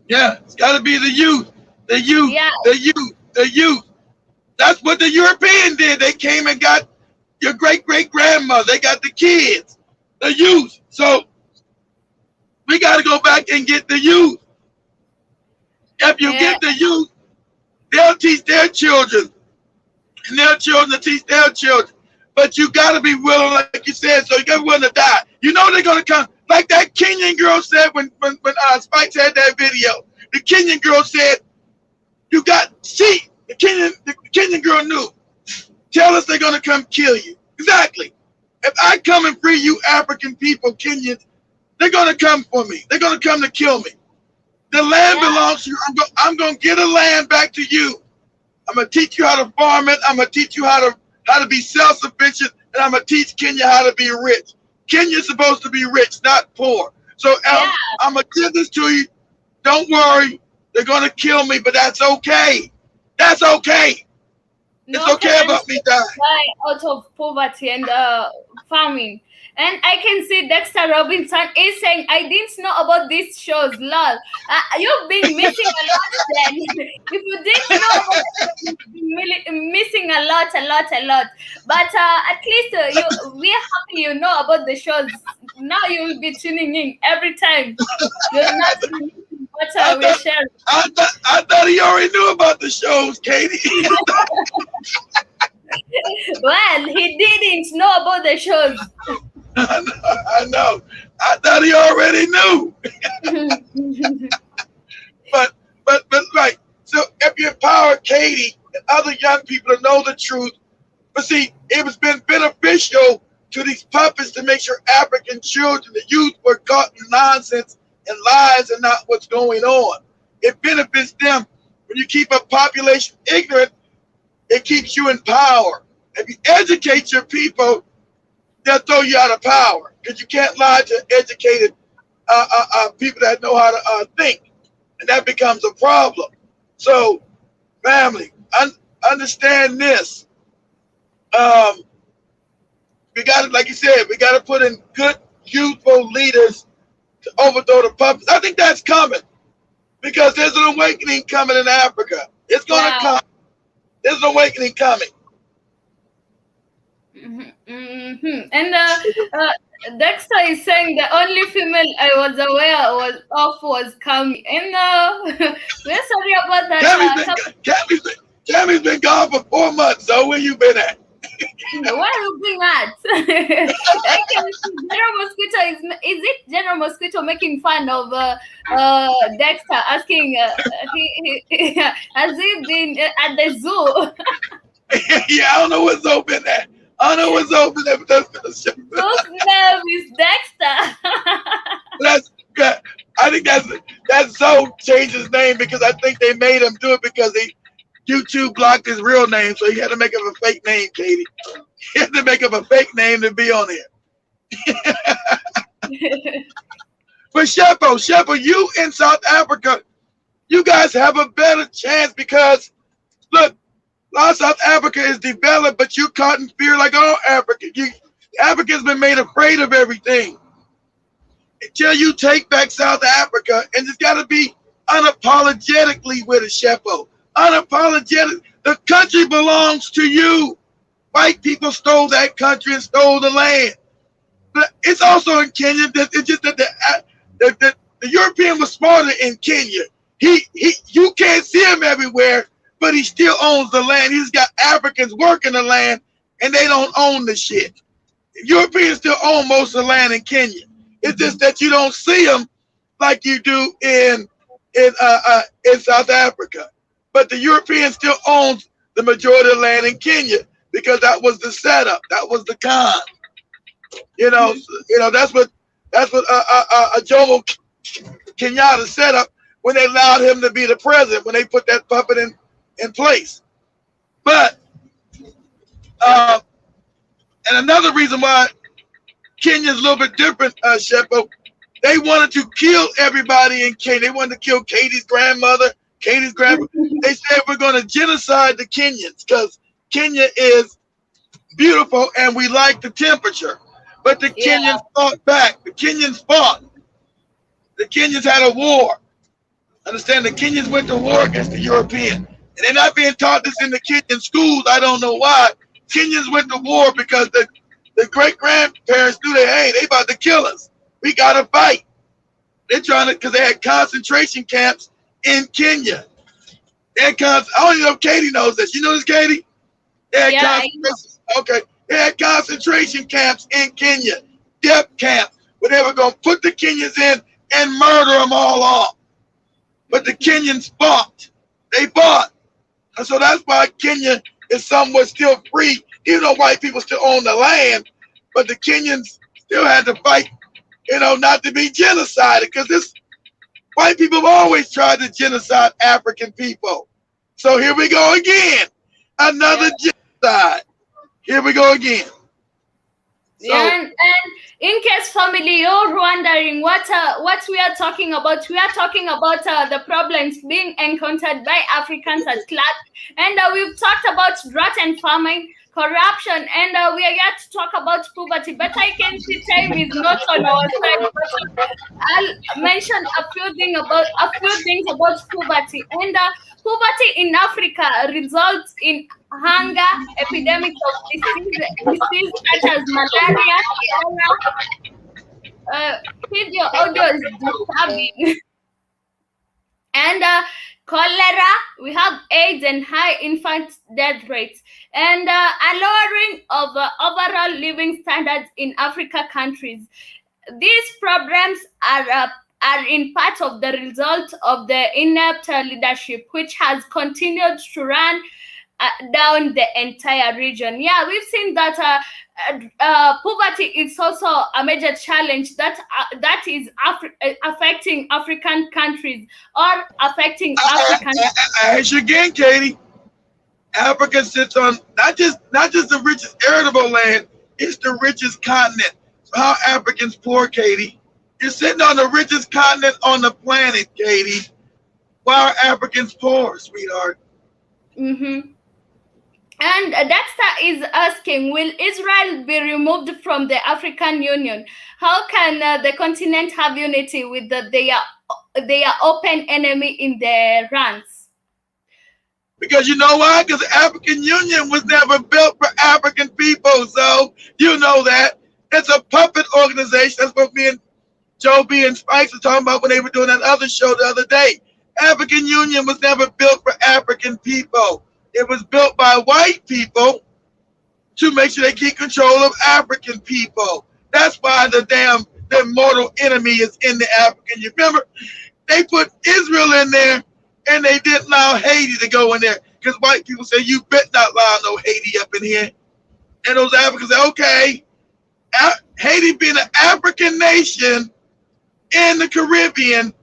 Yeah, it's got to be the youth, the youth, the youth, the youth. That's what the European did. They came and got your great-great-grandmother. They got the kids, the youth. So we got to go back and get the youth. If you get the youth, they'll teach their children, and their children will teach their children. But you got to be willing, like you said, so you got to be willing to die. You know they're going to come. Like that Kenyan girl said when Spikes had that video. The Kenyan girl said, you got, see, the Kenyan girl knew. Tell us they're going to come kill you. Exactly. If I come and free you African people, Kenyans, they're going to come for me. They're going to come to kill me. The land belongs to you. I'm going to get a land back to you. I'm going to teach you how to farm it. I'm going to teach you how to be self-sufficient. And I'm going to teach Kenya how to be rich. Kenya's supposed to be rich, not poor. So I'm going to give this to you. Don't worry. They're going to kill me, but that's okay. That's okay. It's okay about me dying. Out of poverty and farming. And I can see Dexter Robinson is saying, I didn't know about these shows, lol. You've been missing a lot then. If you didn't know about it, you've been missing a lot. But at least we're happy you know about the shows. Now you will be tuning in every time. You're not missing what we're sharing. I thought he already knew about the shows, Katie. Well, he didn't know about the shows. I know. I thought he already knew. but like, so if you empower Katie and other young people to know the truth, but see, it has been beneficial to these puppets to make sure African children, the youth, were caught in nonsense and lies and not what's going on. It benefits them. When you keep a population ignorant, it keeps you in power. If you educate your people, they'll throw you out of power because you can't lie to educated people that know how to think, and that becomes a problem. So, family, understand this. Um, we got to, like you said, we got to put in good, youthful leaders to overthrow the puppets. I think that's coming because there's an awakening coming in Africa. It's going to come. There's an awakening coming. And Dexter is saying the only female I was aware was Cami. And we're sorry about that. Cammy's been gone for 4 months. So where you been at? Where are you being at? General Mosquito is it General Mosquito making fun of Dexter, asking has he been at the zoo? Yeah, I don't know what's open at. I don't know what's open at, but that's Whose name is Dexter? That's good. I think that's so changed his name because I think they made him do it because YouTube blocked his real name, so he had to make up a fake name, Katie. He had to make up a fake name to be on here. But Shepo, you in South Africa, you guys have a better chance because look, a lot of South Africa is developed, but you caught in fear like all Africa. Africa's been made afraid of everything. Until you take back South Africa, and it's got to be unapologetically with a Shepo. Unapologetic. The country belongs to you. White people stole that country and stole the land. But it's also in Kenya. It's just that the European was smarter in Kenya. You can't see him everywhere, but he still owns the land. He's got Africans working the land, and they don't own the shit. Europeans still own most of the land in Kenya. It's just that you don't see them like you do in South Africa. But the Europeans still owns the majority of the land in Kenya because that was the setup. That was the con. That's what Jomo Kenyatta set up when they allowed him to be the president, when they put that puppet in place. But and another reason why Kenya's a little bit different, Shepo, they wanted to kill everybody in Kenya. They wanted to kill Katie's grandmother, Katie's grandpa. They said we're going to genocide the Kenyans because Kenya is beautiful and we like the temperature. But the Kenyans fought back. The Kenyans fought. The Kenyans had a war. Understand, the Kenyans went to war against the European. And they're not being taught this in the Kenyan schools. I don't know why. Kenyans went to war because the great-grandparents knew they about to kill us. We got to fight. They're trying to, because they had concentration camps in Kenya. I don't even know if Katie knows this. You know this, Katie? They had They had concentration camps in Kenya, death camps, where they were going to put the Kenyans in and murder them all off. But the Kenyans fought. They fought. And so that's why Kenya is somewhat still free, even though white people still own the land. But the Kenyans still had to fight, not to be genocided, because white people have always tried to genocide African people. So here we go again. Another genocide. Here we go again. So, and in case family, you're wondering what we are talking about. We are talking about the problems being encountered by Africans at large, and we've talked about drought and famine, corruption, and we are here to talk about poverty. But I can see time is not on our side. But I'll mention a few things about poverty, and poverty in Africa results in hunger, epidemics of disease such as malaria, your audio is disturbing. And cholera, we have AIDS and high infant death rates, and a lowering of overall living standards in Africa countries. These problems are in part of the result of the inept leadership, which has continued to run down the entire region. Yeah, we've seen that poverty is also a major challenge that is affecting African countries or affecting African. I ask you again, Katie. Africa sits on not just the richest arable land, it's the richest continent. So how Africans poor, Katie? You're sitting on the richest continent on the planet, Katie. Why are Africans poor, sweetheart? Mm-hmm. And Dexter is asking, will Israel be removed from the African Union? How can the continent have unity with their open enemy in their ranks? Because you know why? Because the African Union was never built for African people. So you know that. It's a puppet organization. That's what me and Joe B and Spikes were talking about when they were doing that other show the other day. African Union was never built for African people. It was built by white people to make sure they keep control of African people. That's why their mortal enemy is in the African. You remember, they put Israel in there, and they didn't allow Haiti to go in there because white people say you better not allow no Haiti up in here. And those Africans say, okay, Haiti being an African nation in the Caribbean,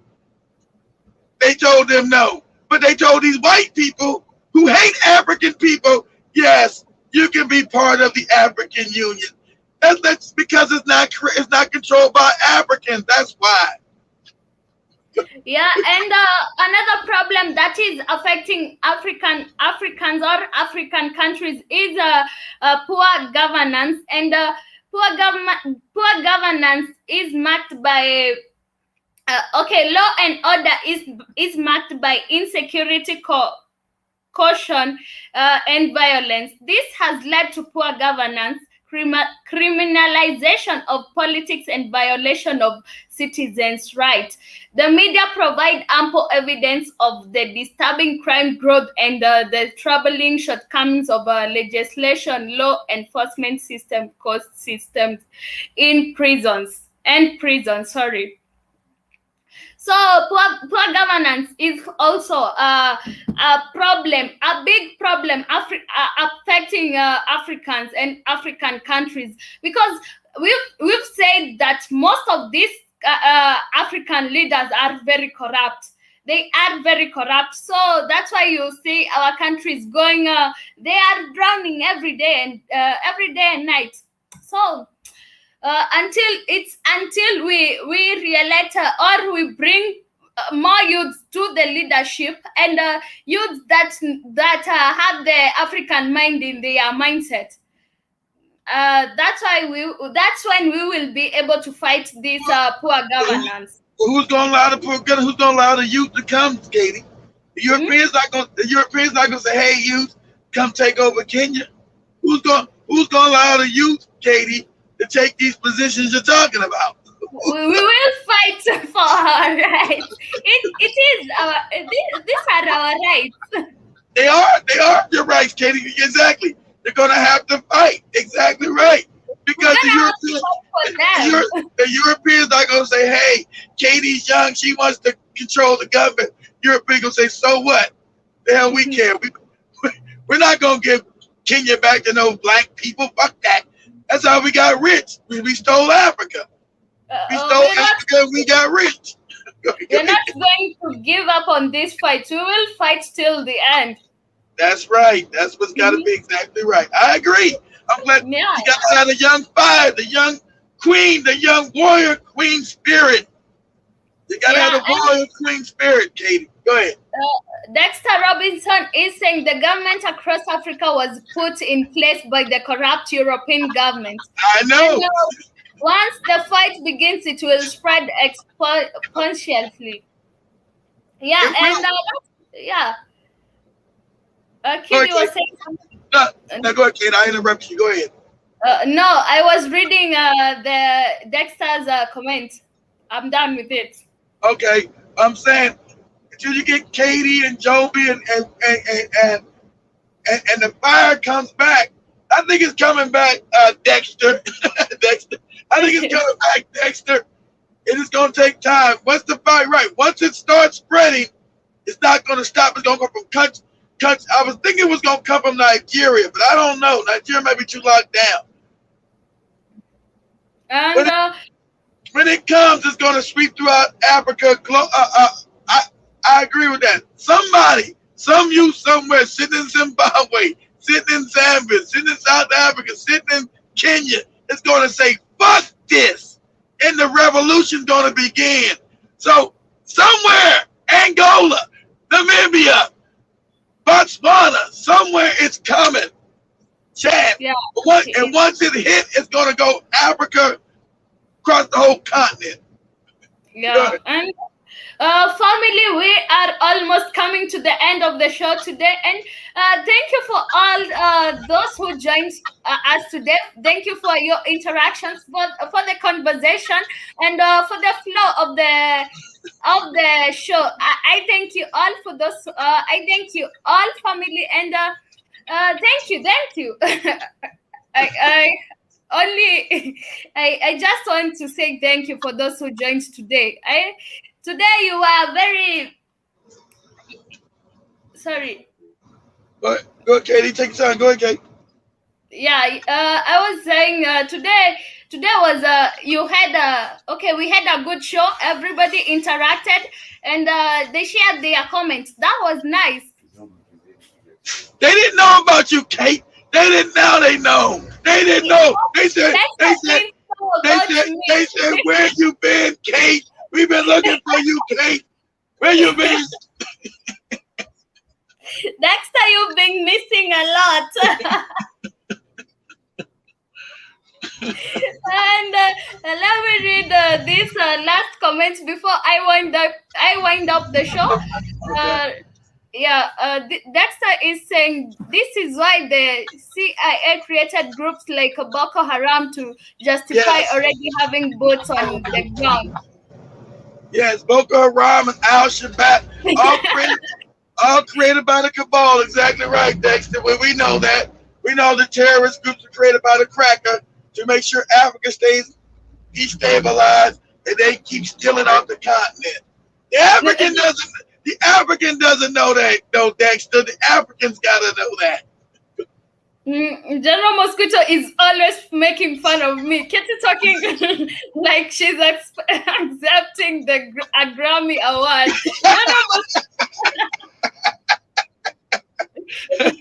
they told them no. But they told these white people who hate African people, yes, you can be part of the African Union. That's because it's not controlled by Africans. That's why. Yeah, and another problem that is affecting Africans or African countries is poor governance, and poor governance is marked by law and order is marked by insecurity, caution, and violence. This has led to poor governance, criminalization of politics, and violation of citizens' rights. The media provide ample evidence of the disturbing crime growth and the troubling shortcomings of legislation, law enforcement system, court systems in prisons. So poor governance is also a problem, a big problem affecting Africans and African countries, because we've said that most of these African leaders are very corrupt. They are very corrupt. So that's why you see our countries going. They are drowning every day and night. So. Until we re-elect or we bring more youths to the leadership, and youths that have the African mind in their mindset. That's when we will be able to fight this poor governance. Who's going to allow the youth to come, Katie? The Europeans not going to say, "Hey, youth, come take over Kenya." Who's going to allow the youth, Katie, to take these positions you're talking about? We will fight for our rights. These are our rights. They are your rights, Katie. Exactly. They're gonna have to fight. Exactly right. Because the Europeans are gonna say, "Hey, Katie's young. She wants to control the government." Europeans gonna say, "So what? The hell we care. We're not gonna give Kenya back to no black people. Fuck that. That's how we got rich. We stole Africa. We stole Africa and we got rich." We're not going to give up on this fight. We will fight till the end. That's right. That's what's got to be exactly right. I agree. I'm glad you got to have the young fire, the young queen, the young warrior queen spirit. You got to have the warrior queen spirit, Katie. Go ahead. Dexter Robinson is saying the government across Africa was put in place by the corrupt European government. I know. And, once the fight begins, it will spread exponentially. Yeah, and Kitty was saying something. No, go ahead, Kate. I interrupted you. Go ahead. No, I was reading the Dexter's comment. I'm done with it. Okay, I'm saying until you get Katie and Joby and the fire comes back, I think it's coming back, Dexter. Dexter. I think it's coming back, Dexter. It is going to take time. Once the fire, right? Once it starts spreading, it's not going to stop. It's going to go from I was thinking it was gonna come from Nigeria, but I don't know. Nigeria might be too locked down. And When it comes, it's gonna sweep throughout Africa. I agree with that. Somebody, some youth somewhere sitting in Zimbabwe, sitting in Zambia, sitting in South Africa, sitting in Kenya, is gonna say, "Fuck this," and the revolution's gonna begin. So somewhere, Angola, Namibia, Botswana, somewhere it's coming. Chad. yeah, And once it hit, it's gonna go Africa, across the whole continent. yeah. And family, we are almost coming to the end of the show today, and thank you for all those who joined us today. Thank you for your interactions, for the conversation, and for the flow of the show. I thank you all for those. I thank you all, family, and thank you. I I just want to say thank you for those who joined today. Today you are very sorry. Go ahead, Katie. Take your time. Go ahead, Katie. Yeah, I was saying today was you had we had a good show. Everybody interacted and they shared their comments. That was nice. They didn't know about you, Kate. They didn't know. They know. They didn't know. They said, where you been, Kate? We've been looking for you, Kate. Where you been? Dexter, you've been missing a lot. And let me read these last comments before I wind up the show. Dexter is saying this is why the CIA created groups like Boko Haram to justify already having boots on the ground. Yes, Boko Haram and Al Shabaab, all created by the cabal. Exactly right, Dexter. Well, we know that. We know the terrorist groups are created by the cracker to make sure Africa stays destabilized and they keep stealing off the continent. The African doesn't know that, though, Dexter. The Africans gotta know that. General Mosquito is always making fun of me. Kitty talking like she's accepting a Grammy award. And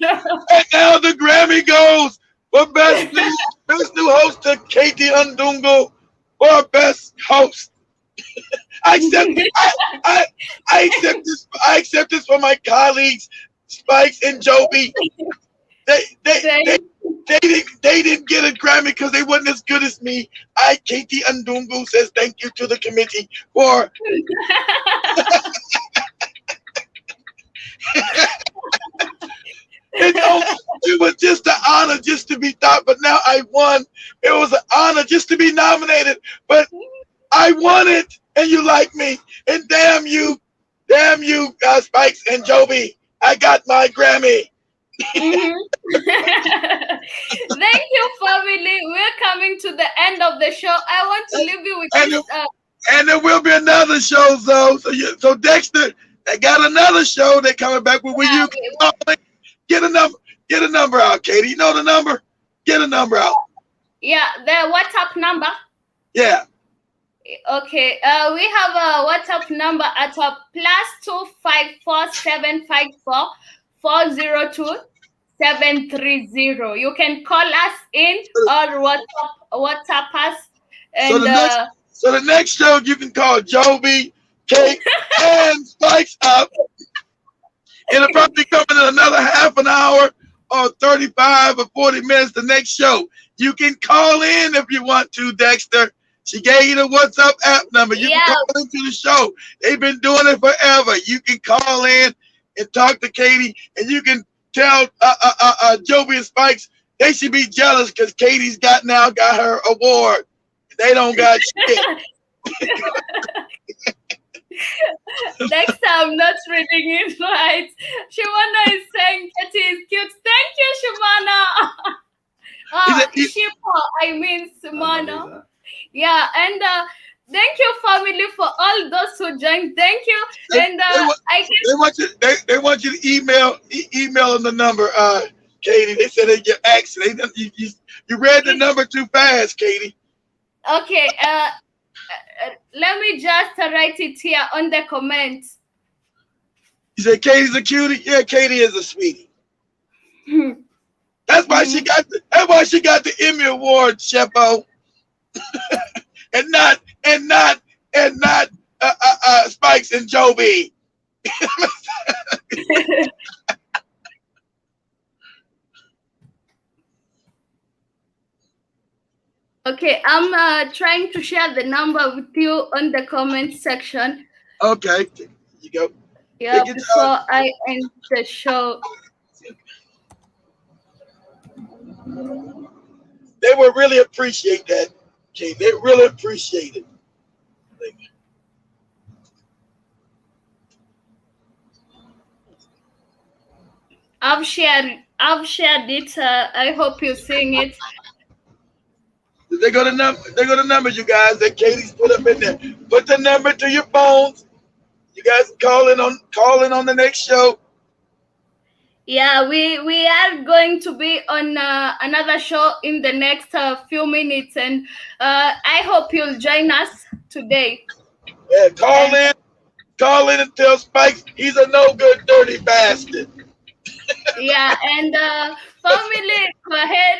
now the Grammy goes for best new host to Katie Undungo or best host. I accept this for my colleagues, Spikes and Joby. They didn't get a Grammy because they wasn't as good as me. Katie Undungu, says thank you to the committee for. It was just an honor just to be thought, but now I won. It was an honor just to be nominated, but I won it, and you like me. And damn you, Spikes and Joby, I got my Grammy. Thank you, family. We're coming to the end of the show. I want to leave you with this. And there will be another show, though. So Dexter, they got another show. They're coming back with you. Get a number out, Katie. You know the number? Get a number out. Yeah, the WhatsApp number. Yeah. Okay. We have a WhatsApp number at +254 402-730. You can call us in or WhatsApp us. And so the next show you can call Joby, Kate, and Spikes up. It'll probably come in another half an hour or 35 or 40 minutes. The next show. You can call in if you want to, Dexter. She gave you the WhatsApp app number. You can call into the show. They've been doing it forever. You can call in and talk to Katie, and you can tell Joby and Spikes they should be jealous because Katie's got her award. They don't got shit. Next time, I'm not reading it right. Shimana is saying Katie is cute. Thank you, Shimana. Shipa, I mean Simana. Yeah, and Thank you, family, for all those who joined. Thank you. And I guess they want you to email them the number, Katie. They said they get accent. You read the number too fast, Katie. Okay. Let me just write it here on the comments. You said Katie's a cutie. Yeah, Katie is a sweetie. That's why she got the Emmy Award, Sheppo. and not Spikes and Joby. Okay, I'm trying to share the number with you on the comment section. Okay, you go. Yeah, before I end the show. They would really appreciate that, Kate. They really appreciate it. I've shared it. I hope you're seeing it. They got the numbers, you guys, that Katie's put up in there. Put the number to your phones. You guys call in on the next show. Yeah, we are going to be on another show in the next few minutes, and I hope you'll join us today. Yeah, call in and tell Spikes he's a no good, dirty bastard. Yeah, and family, go ahead.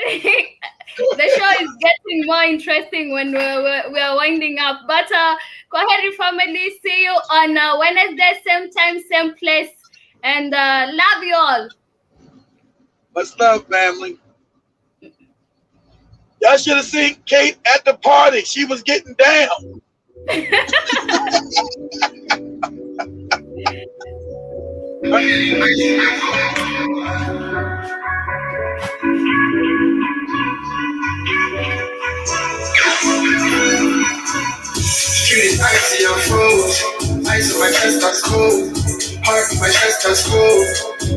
The show is getting more interesting when we're winding up. But go ahead, family. See you on Wednesday, same time, same place. And love you all. Much love, family. Y'all should have seen Kate at the party. She was getting down. Feeling icy and froze. Ice on my chest that's cold. Heart in my chest that's cold.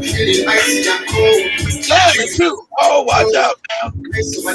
Feeling icy and cold. Slamming too. Oh, watch out now. Ice on my